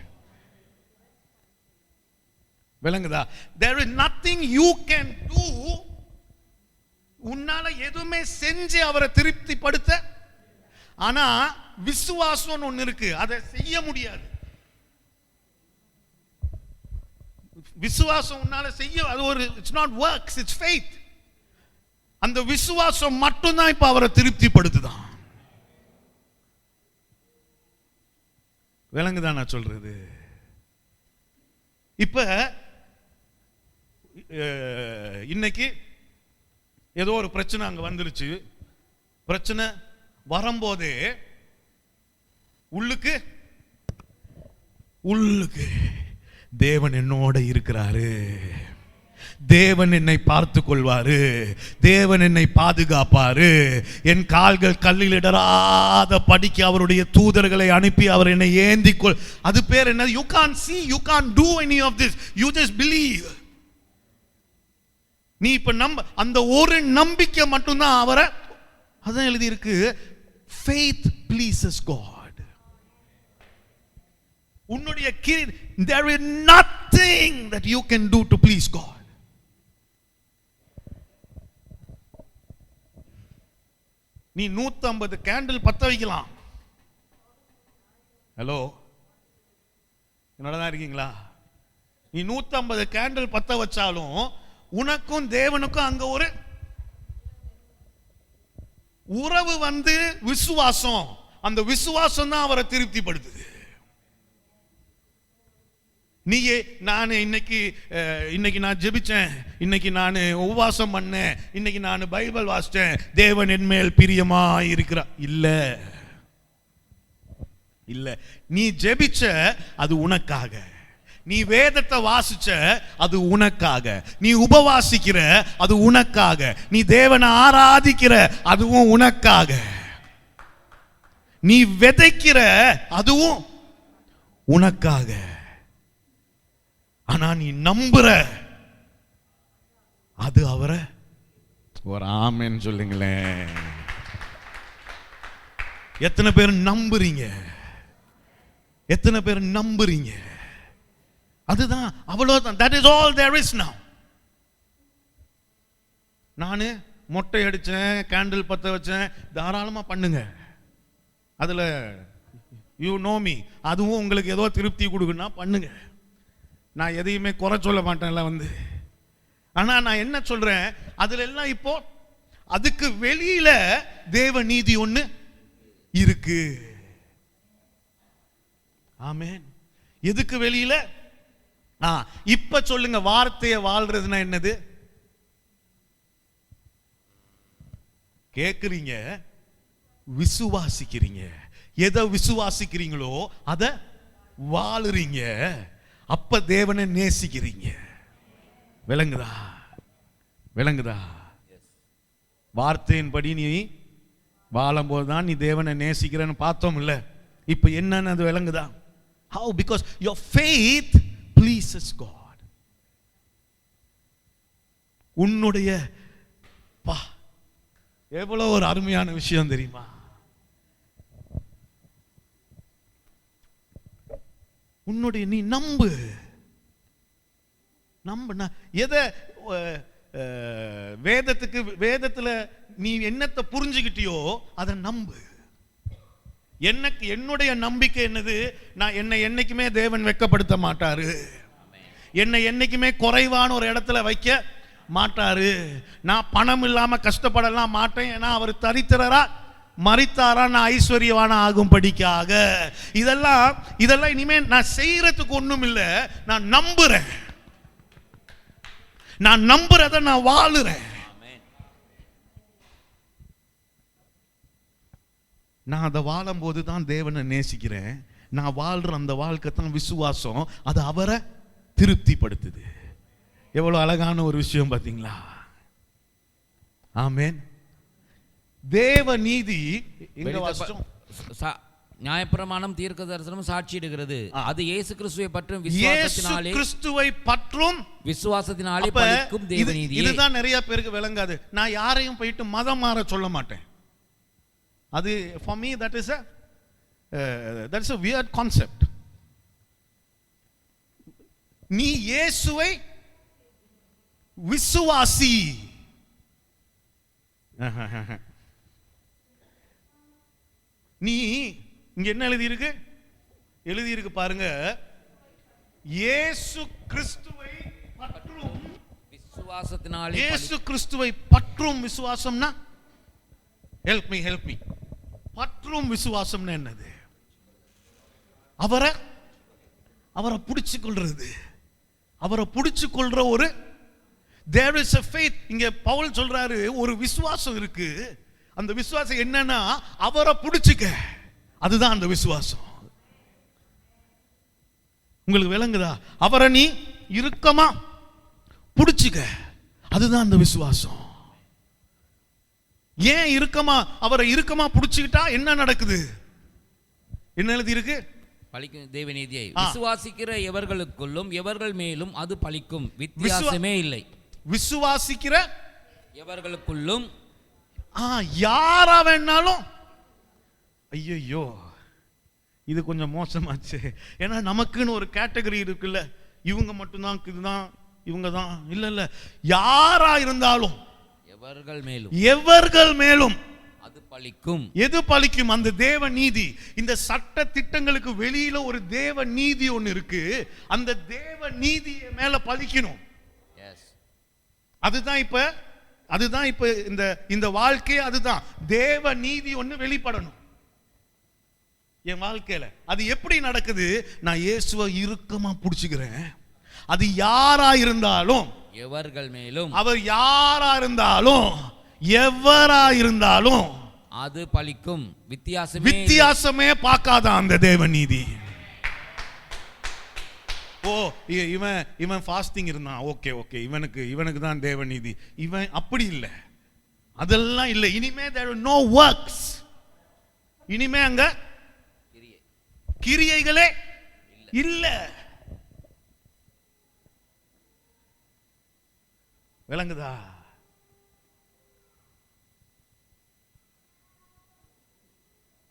Speaker 1: விளங்குதா? there is nothing you can do. உன்னால எதுவுமே செஞ்சு அவரை திருப்திப்படுத்த. ஆனா விசுவாசம் ஒன்னு இருக்கு, அதை செய்ய முடியாது. விசுவாசம் உன்னால செய்ய, அது ஒரு it's not works, it's faith. அந்த விசுவாசம் மட்டும்தான் இப்ப அவரை திருப்திப்படுத்துதான். விளங்குதான் நான் சொல்றது? இப்ப இன்னைக்கு ஏதோ ஒரு பிரச்சனை அங்க வந்துருச்சு. பிரச்சனை வரும்போதே உள்ளுக்கு தேவன் என்னோட இருக்கிறாரு, தேவன் என்னை பார்த்து கொள்வாரு, தேவன் என்னை பாதுகாப்பாரு, என் கால்கள் கல்லில் இடராத படிக்க அவருடைய தூதர்களை அனுப்பி அவர் என்னை ஏந்திக்கொள். அது பேர் என்ன? you can't see, you can't do any of this, you just believe. நீ இப்ப அந்த ஒரு நம்பிக்கை மட்டும்தான் அவரை, அதான் எழுதி இருக்கு, faith pleases God. உன்னுடைய there is nothing that you can do to please God. நீ 150 கேண்டில் பத்த வைக்கலாம். ஹலோ, என்னோடதான் இருக்கீங்களா? நீ 150 கேண்டில் பத்த வச்சாலும் உனக்கும் தேவனுக்கும் அங்க ஒரு உறவு வந்து விசுவாசம். அந்த விசுவாசம் தான் அவரை திருப்திப்படுத்துது. நீயே நான் இன்னைக்கு நான் ஜெபிச்சேன், இன்னைக்கு நான் உபவாசம் பண்ணேன், இன்னைக்கு நான் பைபிள் வாசிச்சேன், தேவன் என் மேல் பிரியமா இருக்கிறார். இல்ல, நீ ஜெபிச்ச அது உனக்காக, நீ வேதத்தை வாசிச்ச அது உனக்காக, நீ உபவாசிக்கிற அது உனக்காக, நீ தேவனை ஆராதிக்கிற அதுவும் உனக்காக, நீ விதைக்கிற அதுவும் உனக்காக. ஆனா நீ நம்புற அது அவரை. ஒரு ஆமென் சொல்லுங்களேன். எத்தனை பேர் நம்புறீங்க? எத்தனை பேர் நம்புறீங்க? அதுதான், அவ்வளவுதான். that is all there is now. நான் மொட்டை அடிச்சேன், கேண்டில் பத்த வச்சேன், தாராளமா பண்ணுங்க. அதுல யூ நோ மீ, அதுவும் உங்களுக்கு ஏதோ திருப்தி கொடுக்குன்னா பண்ணுங்க. நான் எதையுமே குறை சொல்ல மாட்டேன்ல ஆனா நான் என்ன சொல்றேன், அதுல எல்லாம் இப்போ அதுக்கு வெளியில தேவ நீதி ஒண்ணு இருக்கு. ஆமென். எதுக்கு வெளியில? இப்ப சொல்லுங்க, வார்த்தையை வாழ்றதுன்னா என்னது? கேக்குறீங்க, விசுவாசிக்கிறீங்க. எதை விசுவாசிக்கிறீங்களோ அத வாழுறீங்க. அப்ப தேவனை நேசிக்கிறீங்க. விளங்குதா? விளங்குதா? வார்த்தையின்படி நீ வாழும்போது தான் நீ தேவனை நேசிக்கிறன்னு பார்த்தோம் இல்ல? இப்ப என்னன்னு அது விளங்குதா? How? Because your faith pleases God. உன்னுடைய எவ்வளவு ஒரு அருமையான விஷயம் தெரியுமா? உன்னுடைய நீ நம்பு. எதை வேதத்துல நீ என்னத்தை புரிஞ்சுக்கிட்டியோ அதை நம்பு. என்னுடைய நம்பிக்கை என்னது? நான் என்னை என்னைக்குமே தேவன் வெட்கப்படுத்த மாட்டாரு. என்னை என்னைக்குமே குறைவான ஒரு இடத்துல வைக்க மாட்டாரு. நான் பணம் இல்லாம கஷ்டப்படலாம் மாட்டேன். ஏன்னா அவர் தரித்திரரா மரித்தாரா நான் ஐஸ்வர்யவான ஆகும்படிக்காக. இதெல்லாம் இனிமே நான் செய்யறதுக்கு ஒண்ணும் இல்லை. நான் நம்புறேன். நான் நம்புறத நான் வாழுறேன். நான் அதை வாழும் போது தான் தேவனை நேசிக்கிறேன். நான் வாழ்ற அந்த வாழ்க்கை தான் விசுவாசம். அது அவரை திருப்திப்படுத்துது. எவ்வளவு அழகான ஒரு விஷயம் பாத்தீங்களா? ஆமென். தேவ நீதி
Speaker 2: நியாயப்பிரமாணம், தீர்க்க தரிசனம் சாட்சியிடுகிறது. அது இயேசு கிறிஸ்துவை பற்றும் விசுவாசத்தினாலே பலிக்கும் தேவ நீதி.
Speaker 1: இதுதான் நிறைய பேருக்கு விளங்காது. நான் யாரையும் போயிட்டு மதம் மாற சொல்ல மாட்டேன். அது for me that is a weird concept. நீ இயேசுவை விசுவாசி. நீ இங்க என்ன எழுதி இருக்கு பாருங்க. இயேசு கிறிஸ்துவை பற்றும்
Speaker 2: விசுவாசத்தினாலே.
Speaker 1: இயேசு கிறிஸ்துவை பற்றும் விசுவாசம்னா ஹெல்ப் மீ பற்றும் விசுவாசம்னா என்னது? அவரை பிடிச்சு கொள்றது. அவரை பிடிச்சு கொள்ற ஒரு there is a faith. இங்க பவுல் சொல்றாரு, ஒரு விசுவாசம் இருக்கு. அந்த விசுவாசம் என்னன்னா அவரை பிடிச்சுக்க. அதுதான் அந்த விசுவாசம். உங்களுக்கு விளங்குதா? அவரை நீ இறுக்கமா பிடிச்சுக்க. அதுதான் அந்த விசுவாசம். ஏன் அவரை இறுக்கமா பிடிச்சுக்கிட்டா என்ன நடக்குது? என்ன எழுதி இருக்கு?
Speaker 2: பலிக்கும் தேவநீதியை விசுவாசிக்கிற எவர்களுக்குள்ளும் எவர்கள் மேலும் அது பலிக்கும், வித்தியாசமே இல்லை.
Speaker 1: விசுவாசிக்கிற
Speaker 2: எவர்களுக்குள்ளும்
Speaker 1: யாரா வேணாலும். ஐயோ, இது கொஞ்சம் மோசமாச்சு. ஏன்னா நமக்குன்னு ஒரு கேட்டகரி இருக்குல்ல, இவங்க மட்டும்தான், இதுதான், இவங்க தான். இல்ல, யாரா இருந்தாலும் எவர்கள் மேலும்
Speaker 2: அது பலிக்கும்.
Speaker 1: எது பலிக்கும்? அந்த தேவ நீதி. இந்த சட்ட திட்டங்களுக்கு வெளியில ஒரு தேவ நீதி ஒன்னு இருக்கு. அந்த தேவ நீதியை மேல பலிக்கணும். அதுதான் இப்ப இந்த வாழ்க்கையே அதுதான். தேவ நீதி ஒன்னு வெளிப்படணும் என் வாழ்க்கையில. அது எப்படி நடக்குது? நான் இயேசுவை இறுக்கமா பிடிச்சுக்கிறேன். அது யாரா இருந்தாலும்,
Speaker 2: எவர்கள் மேலும்,
Speaker 1: அவர் யாரா இருந்தாலும், எவரா இருந்தாலும்
Speaker 2: அது பலிக்கும்,
Speaker 1: வித்தியாசமே பார்க்காத அந்த தேவ நீதி. ஓ, இவன் ஃபாஸ்டிங் இருந்தான், ஓகே, இவனுக்கு தான் தேவ நீதி. இவன் அப்படி இல்லை, அதெல்லாம் இல்லை. இனிமே there are no works. இனிமே அங்க கிரியைகளே இல்ல. விளங்குதா?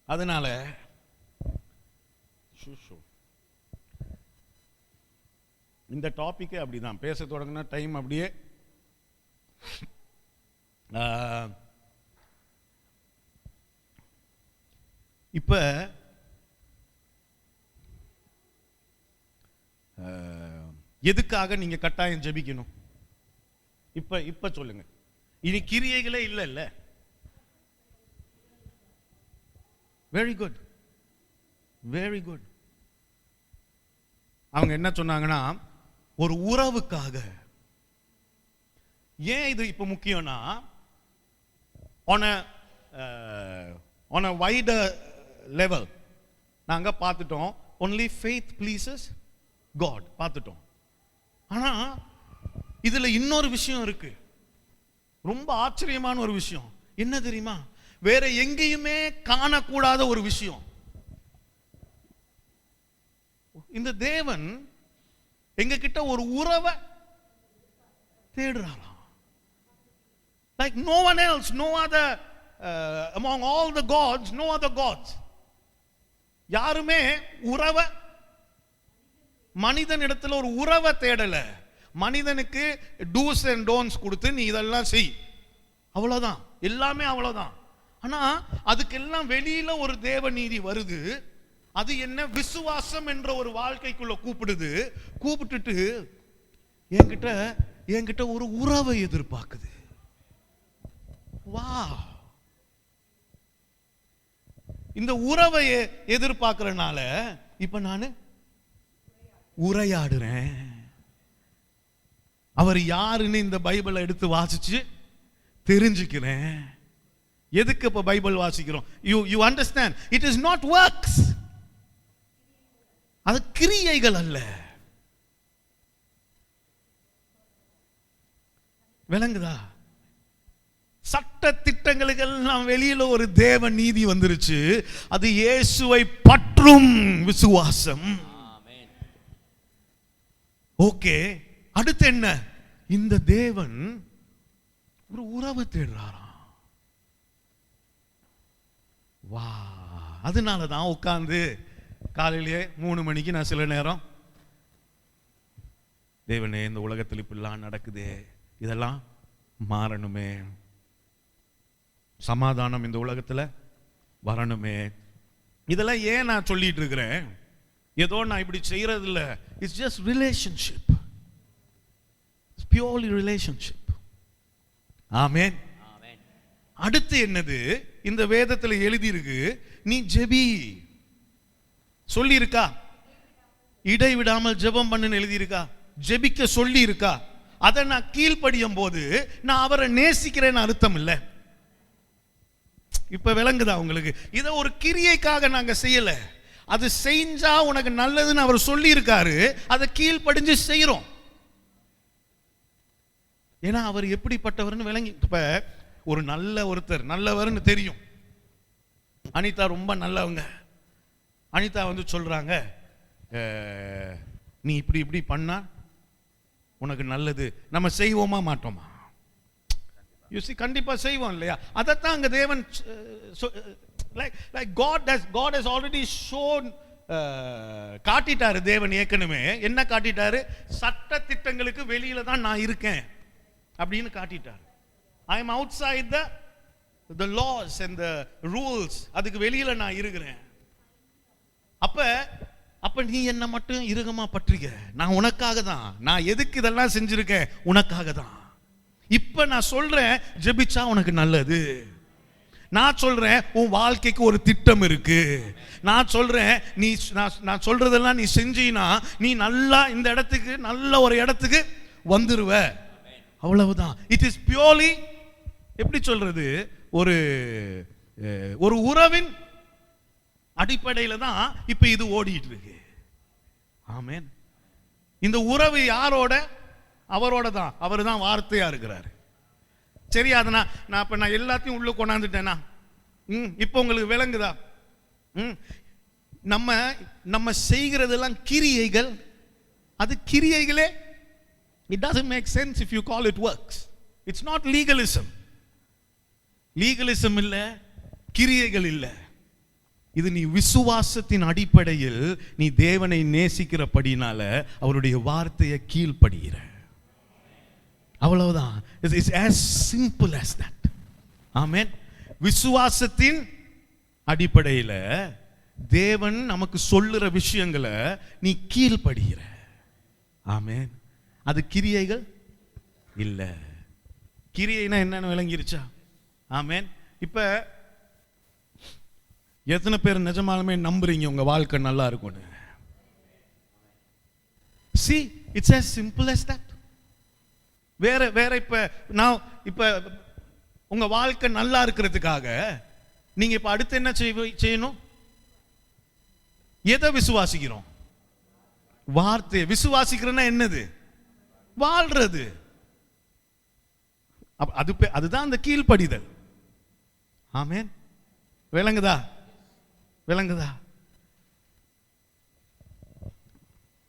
Speaker 1: அதனால இந்த டாபிக்கே அப்படிதான். பேச தொடங்கினா டைம் அப்படியே இப்ப எதுக்காக நீங்க கட்டாயம் ஜெபிக்கணும்? இப்ப சொல்லுங்க. இனி கிரியைகளே இல்ல. Very good, very good. அவங்க என்ன சொன்னாங்கன்னா, ஒரு உறவுக்காக. ஏன் இது இப்ப முக்கியம்னா, on a wider level நாங்க பார்த்துட்டோம். only faith pleases God பார்த்துட்டோம். ஆனா இதுல இன்னொரு விஷயம் இருக்கு, ரொம்ப ஆச்சரியமான ஒரு விஷயம். என்ன தெரியுமா? வேற எங்கேயுமே காணக்கூடாத ஒரு விஷயம். இந்த தேவன் எங்க கிட்ட ஒரு உறவை தேடுறாராம். Like no one else, no other among all the gods, no other gods. யாருமே உறவை, மனிதன் இடத்துல ஒரு உறவை தேடல. மனிதனுக்கு டூஸ் அண்ட் டோன்ட்ஸ் கொடுத்து நீ இதெல்லாம் செய், அவ்வளவுதான், எல்லாமே அவ்வளவுதான். ஆனா அதுக்கெல்லாம் வெளியில ஒரு தேவ நீதி வருது. அது என்ன? விசுவாசம் என்ற ஒரு வாழ்க்கைக்குள்ள கூப்பிடுது. கூப்பிட்டுட்டு என்கிட்ட ஒரு உறவை எதிர்பார்க்குது. வா, இந்த உறவை எதிர்பார்க்கறனால இப்ப நான் உரையாடுறேன். அவர் யாருன்னு இந்த பைபிளை எடுத்து வாசிச்சு தெரிஞ்சுக்கிறேன். எதுக்கு இப்ப பைபிள் வாசிக்கிறோம்? You understand? It is not works. அது கிரியைகள் அல்ல. விளங்குதா? சட்ட திட்டங்களுக்கு எல்லாம் வெளியில ஒரு தேவ நீதி வந்துருச்சு. அது இயேசுவை பற்றும் விசுவாசம். ஓகே, அடுத்து என்ன? இந்த தேவன் ஒரு உறவு தேடுறாராம். வா, அதனாலதான் உட்கார்ந்து காலையிலேயே 3 மணிக்கு நான் சில நேரம், தேவனே இந்த உலகத்தில் இப்படிலாம் நடக்குதே, இதெல்லாம் மாறணுமே, சமாதானம் இந்த உலகத்துல வரணுமே. இதெல்லாம் ஏன் நான் சொல்லிட்டு இருக்கிறேன்? ஏதோ நான் இப்படி செய்யறது இல்ல. It's just relationship. It's purely relationship. Amen. அடுத்து என்னது? இந்த வேதத்துல எழுதி இருக்கு, நீ ஜெபி. சொல்லி இருக்கா? இடைவிடாமல் ஜெபம் பண்ணுன்னு எழுதி இருக்கா? ஜெபிக்க சொல்லி இருக்கா? அதை நான் கீழ்ப்படியும் போது நான் அவரை நேசிக்கிறேன்னு அர்த்தம் இல்ல. இப்ப விளங்குதா உங்களுக்கு? இதை ஒரு கிரியைக்காக நாங்க செய்யல. அது செஞ்சா உனக்கு நல்லதுன்னு அவர் சொல்லி இருக்காரு. அதை கீழ்ப்படிஞ்சு செய்யறோம். ஏன்னா அவர் எப்படிப்பட்டவர்னு விளங்கி. இப்ப ஒரு நல்ல ஒருத்தர் நல்லவர்னு தெரியும். அனிதா ரொம்ப நல்லவங்க. அனிதா வந்து சொல்றாங்க, நீ இப்படி இப்படி பண்ணா உனக்கு நல்லது. நம்ம செய்வோமா மாட்டோமா? கண்டிப்பா செய்வோம் இல்லையா? அதைத்தான் அங்க தேவன் like God has already shown, காட்டிட்டாரு தேவன். ஏற்கனவே என்ன காட்டிட்டாரு? சட்ட திட்டங்களுக்கு வெளியில தான் நான் இருக்கேன் அப்படின்னு காட்டிட்டாரு. I am outside the laws and the rules. அதுக்கு வெளியில நான் இருக்கிறேன். அப்ப நீ என்ன மட்டும் இறுகமா பற்றிக்க. நான் உனக்காக தான். நான் எதுக்கு இதெல்லாம் செஞ்சிருக்கேன்? உனக்காக தான். இப்ப நான் சொல்றேன், ஜெபிச்சா உனக்கு நல்லது. நான் சொல்றேன், உன் வாழ்க்கைக்கு ஒரு திட்டம் இருக்கு. நான் சொல்றேன், நான் சொல்றதெல்லாம் நீ செஞ்சீனா நீ நல்லா இந்த இடத்துக்கு, நல்ல ஒரு இடத்துக்கு வந்துருவ. அவ்வளவுதான். இட் இஸ் பியூர்லி, எப்படி சொல்றது, ஒரு உறவின் அடிப்படையில தான் இப்ப இது ஓடிட்டு இருக்கு. ஆமென். இந்த உறவு யாரோட? அவரோட தான். அவர் தான் வார்த்தையா இருக்கிறாரு. சரி, அதை நான் எல்லாத்தையும் உள்ள கொண்டாந்துட்டேனா? இப்ப உங்களுக்கு விளங்குதா? நம்ம செய்கிறதெல்லாம் கிரியைகள். அது கிரியைகளே. It doesn't make sense if you call it works. It's not legalism. Legalism இல்ல, கிரியைகள் இல்ல. இது நீ விசுவாசத்தின் அடிப்படையில் நீ தேவனை நேசிக்கிறபடினால அவருடைய வார்த்தையை கீழ்ப்படுகிற. அவ்வளவுதான். It's as simple as that. ஆமென். விசுவாசத்தின் அடிப்படையில் தேவன் நமக்கு சொல்லுற விஷயங்களை நீ கீழ்ப்படுகிற. ஆமென். அது கிரியைகள் இல்ல. கிரியைனா என்னன்னு விளங்கிருச்சா? ஆமென். இப்ப எத்தனை பேர் நிஜமாலுமே நம்புறீங்க உங்க வாழ்க்கை நல்லா இருக்கும்னு? See, it's as simple as that. வேற இப்ப உங்க வாழ்க்கை நல்லா இருக்கிறதுக்காக நீங்க இப்ப அடுத்து என்ன செய்யணும்? எதை விசுவாசிக்கிறோம்? வார்த்தை. விசுவாசிக்கிறேன்னா என்னது? வாழ்றது. அதுதான் அந்த கீழ்ப்படிதல். ஆமென். விளங்குதா?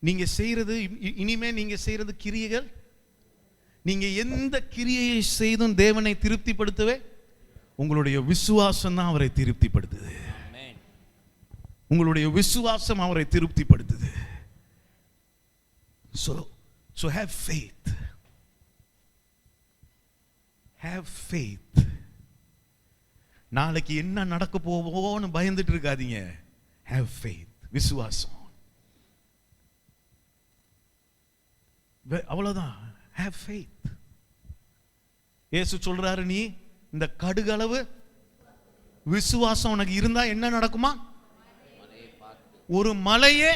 Speaker 1: நீங்க செய்யறது இனிமே நீங்க செய்யறது கிரியைகள். நீங்க எந்த கிரியையை செய்தும் தேவனை திருப்திப்படுத்தவே உங்களுடைய விசுவாசம் தான் அவரை திருப்திப்படுத்துது. உங்களுடைய விசுவாசம் அவரை திருப்திப்படுத்துது. So have faith. Have faith. நாளைக்கு என்ன நடக்க போவோன்னு பயந்துட்டு இருக்காதீங்க. Have faith. விசுவாசம். அவ்வளவுதான். Have faith. இயேசு சொல்றாரு, நீ இந்த கடுகளவு விசுவாசம் உனக்கு இருந்தா என்ன நடக்குமா? ஒரு மலையே,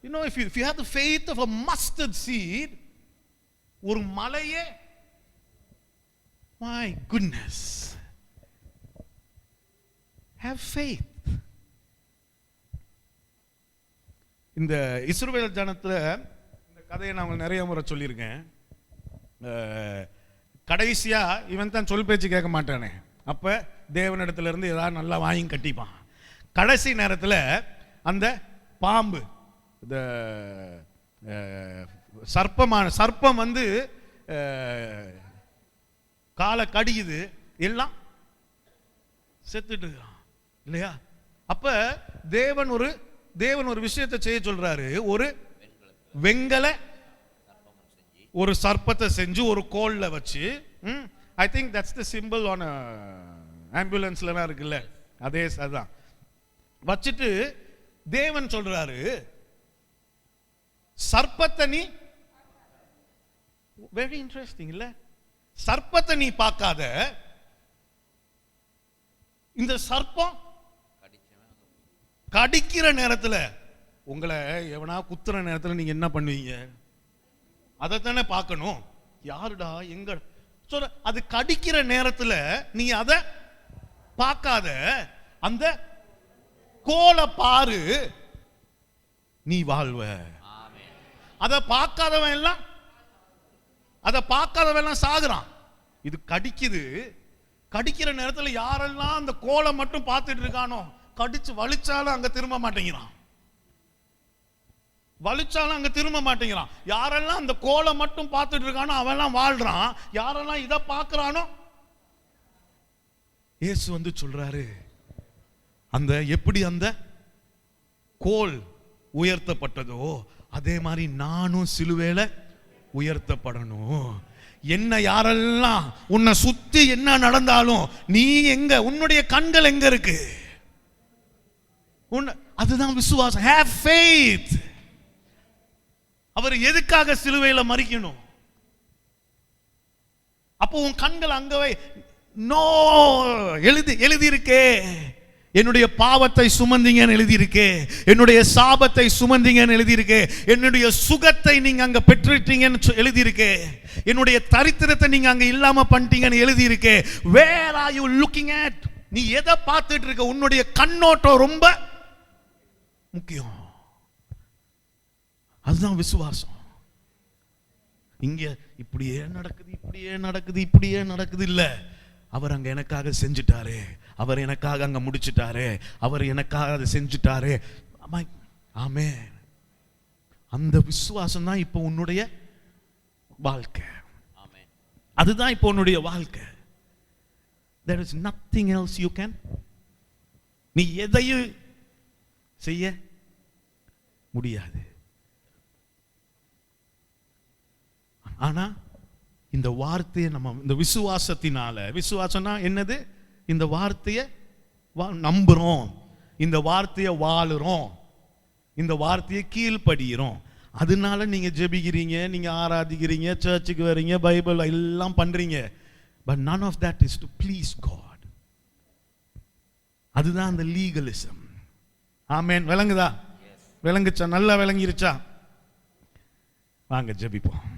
Speaker 1: you know, if you have the faith of a mustard seed, ஒரு மலையே, my goodness, have faith. இந்த இஸ்ரவேல் ஜனத்துல இந்த கதையை நான் நிறைய முறை சொல்லியிருக்கேன். கடைசியா இவன் தான் சொல் பேச்சு கேட்க மாட்டானே, அப்ப தேவனிடத்துல இருந்து ஏதாவது நல்லா வாங்கி கட்டிப்பான். கடைசி நேரத்தில் அந்த பாம்பு, இந்த சர்ப்பம் வந்து காலை கடிக்குது, எல்லாம் செத்துட்டு இல்லையா? அப்ப தேவன் ஒரு விஷயத்தை செய்ய சொல்றாரு. ஒரு வெங்கல ஒரு சர்ப்பத்தை செஞ்சு ஒரு கோல்ல வச்சு, I think that's the simple on ஆம்புலன்ஸ்லாம் இருக்குல்ல, அதே அதுதான் வச்சுட்டு தேவன் சொல்றாரு, சர்ப்பத்தை நீ, வெரி இன்ட்ரெஸ்டிங் இல்ல, சர்ப்பத்தை நீ பார்க்காத, இந்த சர்ப்பம் கடிக்கிற நேரத்தில் உங்களை எவனா குத்துற நேரத்தில் நீங்க என்ன பண்ணுவீங்க? அதைத்தானே பார்க்கணும். யாருடா எங்க சொல்ற, அது கடிக்கிற நேரத்தில் நீ அதை பார்க்காத, அந்த கோலை பாரு, நீ வாழ்வ. அதை பார்க்காதவன் எல்லாம் சாகுறான். இது கடிக்குது. கடிக்கிற நேரத்தில் யாரெல்லாம் அந்த கோலை மட்டும் பார்த்துட்டு இருக்கானோ, கடிச்சு வலிச்சாலும் அங்க திரும்ப மாட்டேங்கிறான். யாரெல்லாம் அந்த கோலை மட்டும் பார்த்துட்டு இருக்கானோ அவெல்லாம் வாழ்றான். யாரெல்லாம் இதை பார்க்கறானோ, இயேசு வந்து சொல்றாரு, அந்த எப்படி அந்த கோல் உயர்த்தப்பட்டதோ அதே மாதிரி நானும் சிலுவையில உயர்த்தப்படணும். என்ன யாரெல்லாம் உன்னை சுத்தி என்ன நடந்தாலும் நீ எங்க, உன்னுடைய கண்கள் எங்க இருக்கு? அதுதான் விசுவாசம். Have faith. அவர் எதுக்காக சிலுவையில மரிக்கணும்? அப்போ உன் கண்கள் அங்கவே, நோ, எழுதி இருக்கே, என்னுடைய பாவத்தை சுமந்தீங்கன்னு எழுதியிருக்கு, என்னுடைய சாபத்தை சுமந்தீங்கன்னு எழுதியிருக்கு, என்னுடைய சுகத்தை நீங்க அங்க பெற்றுட்டீங்கன்னு எழுதியிருக்கு, என்னுடைய தரித்திரத்தை நீங்க அங்க இல்லாம பண்ணிட்டீங்கன்னு எழுதியிருக்கு. Where are you looking at? நீ எதை பார்த்துட்டு இருக்க? உன்னுடைய கண்ணோட்டம் ரொம்ப முக்கியம். அதுதான் விசுவாசம். இங்க இப்படியே நடக்குது இல்ல, அவர் அங்க எனக்காக செஞ்சுட்டாரு, அவர் எனக்காக அங்க முடிச்சிட்டாரு, அவர் எனக்காக அதை செஞ்சுட்டாரு. ஆமென். அந்த விசுவாசம் தான் இப்போ உன்னுடைய வாழ்க்கை. அதுதான் இப்போ உன்னுடைய வாழ்க்கை. There is nothing else you can நீ எதையும் செய்ய முடியாது. ஆனா இந்த வார்த்தையை நம்ம இந்த விசுவாசத்தினால, விசுவாசம்னா என்னது? இந்த வார்த்தையை நம்புறோம், இந்த வார்த்தையை வாழுறோம், இந்த வார்த்தையை கீழ்படுகிறோம். அதனால நீங்க ஜெபிக்கிறீங்க, நீங்க ஆராதிக்கிறீங்க, சர்ச்சுக்கு வரீங்க, பைபிள் எல்லாம் பண்றீங்க. But none of that is to please God. அதுதான் அந்த லீகலிசம். ஆமென். விளங்குதா? விளங்குச்சா? நல்லா விளங்கிருச்சா? வாங்க ஜெபிப்போம்.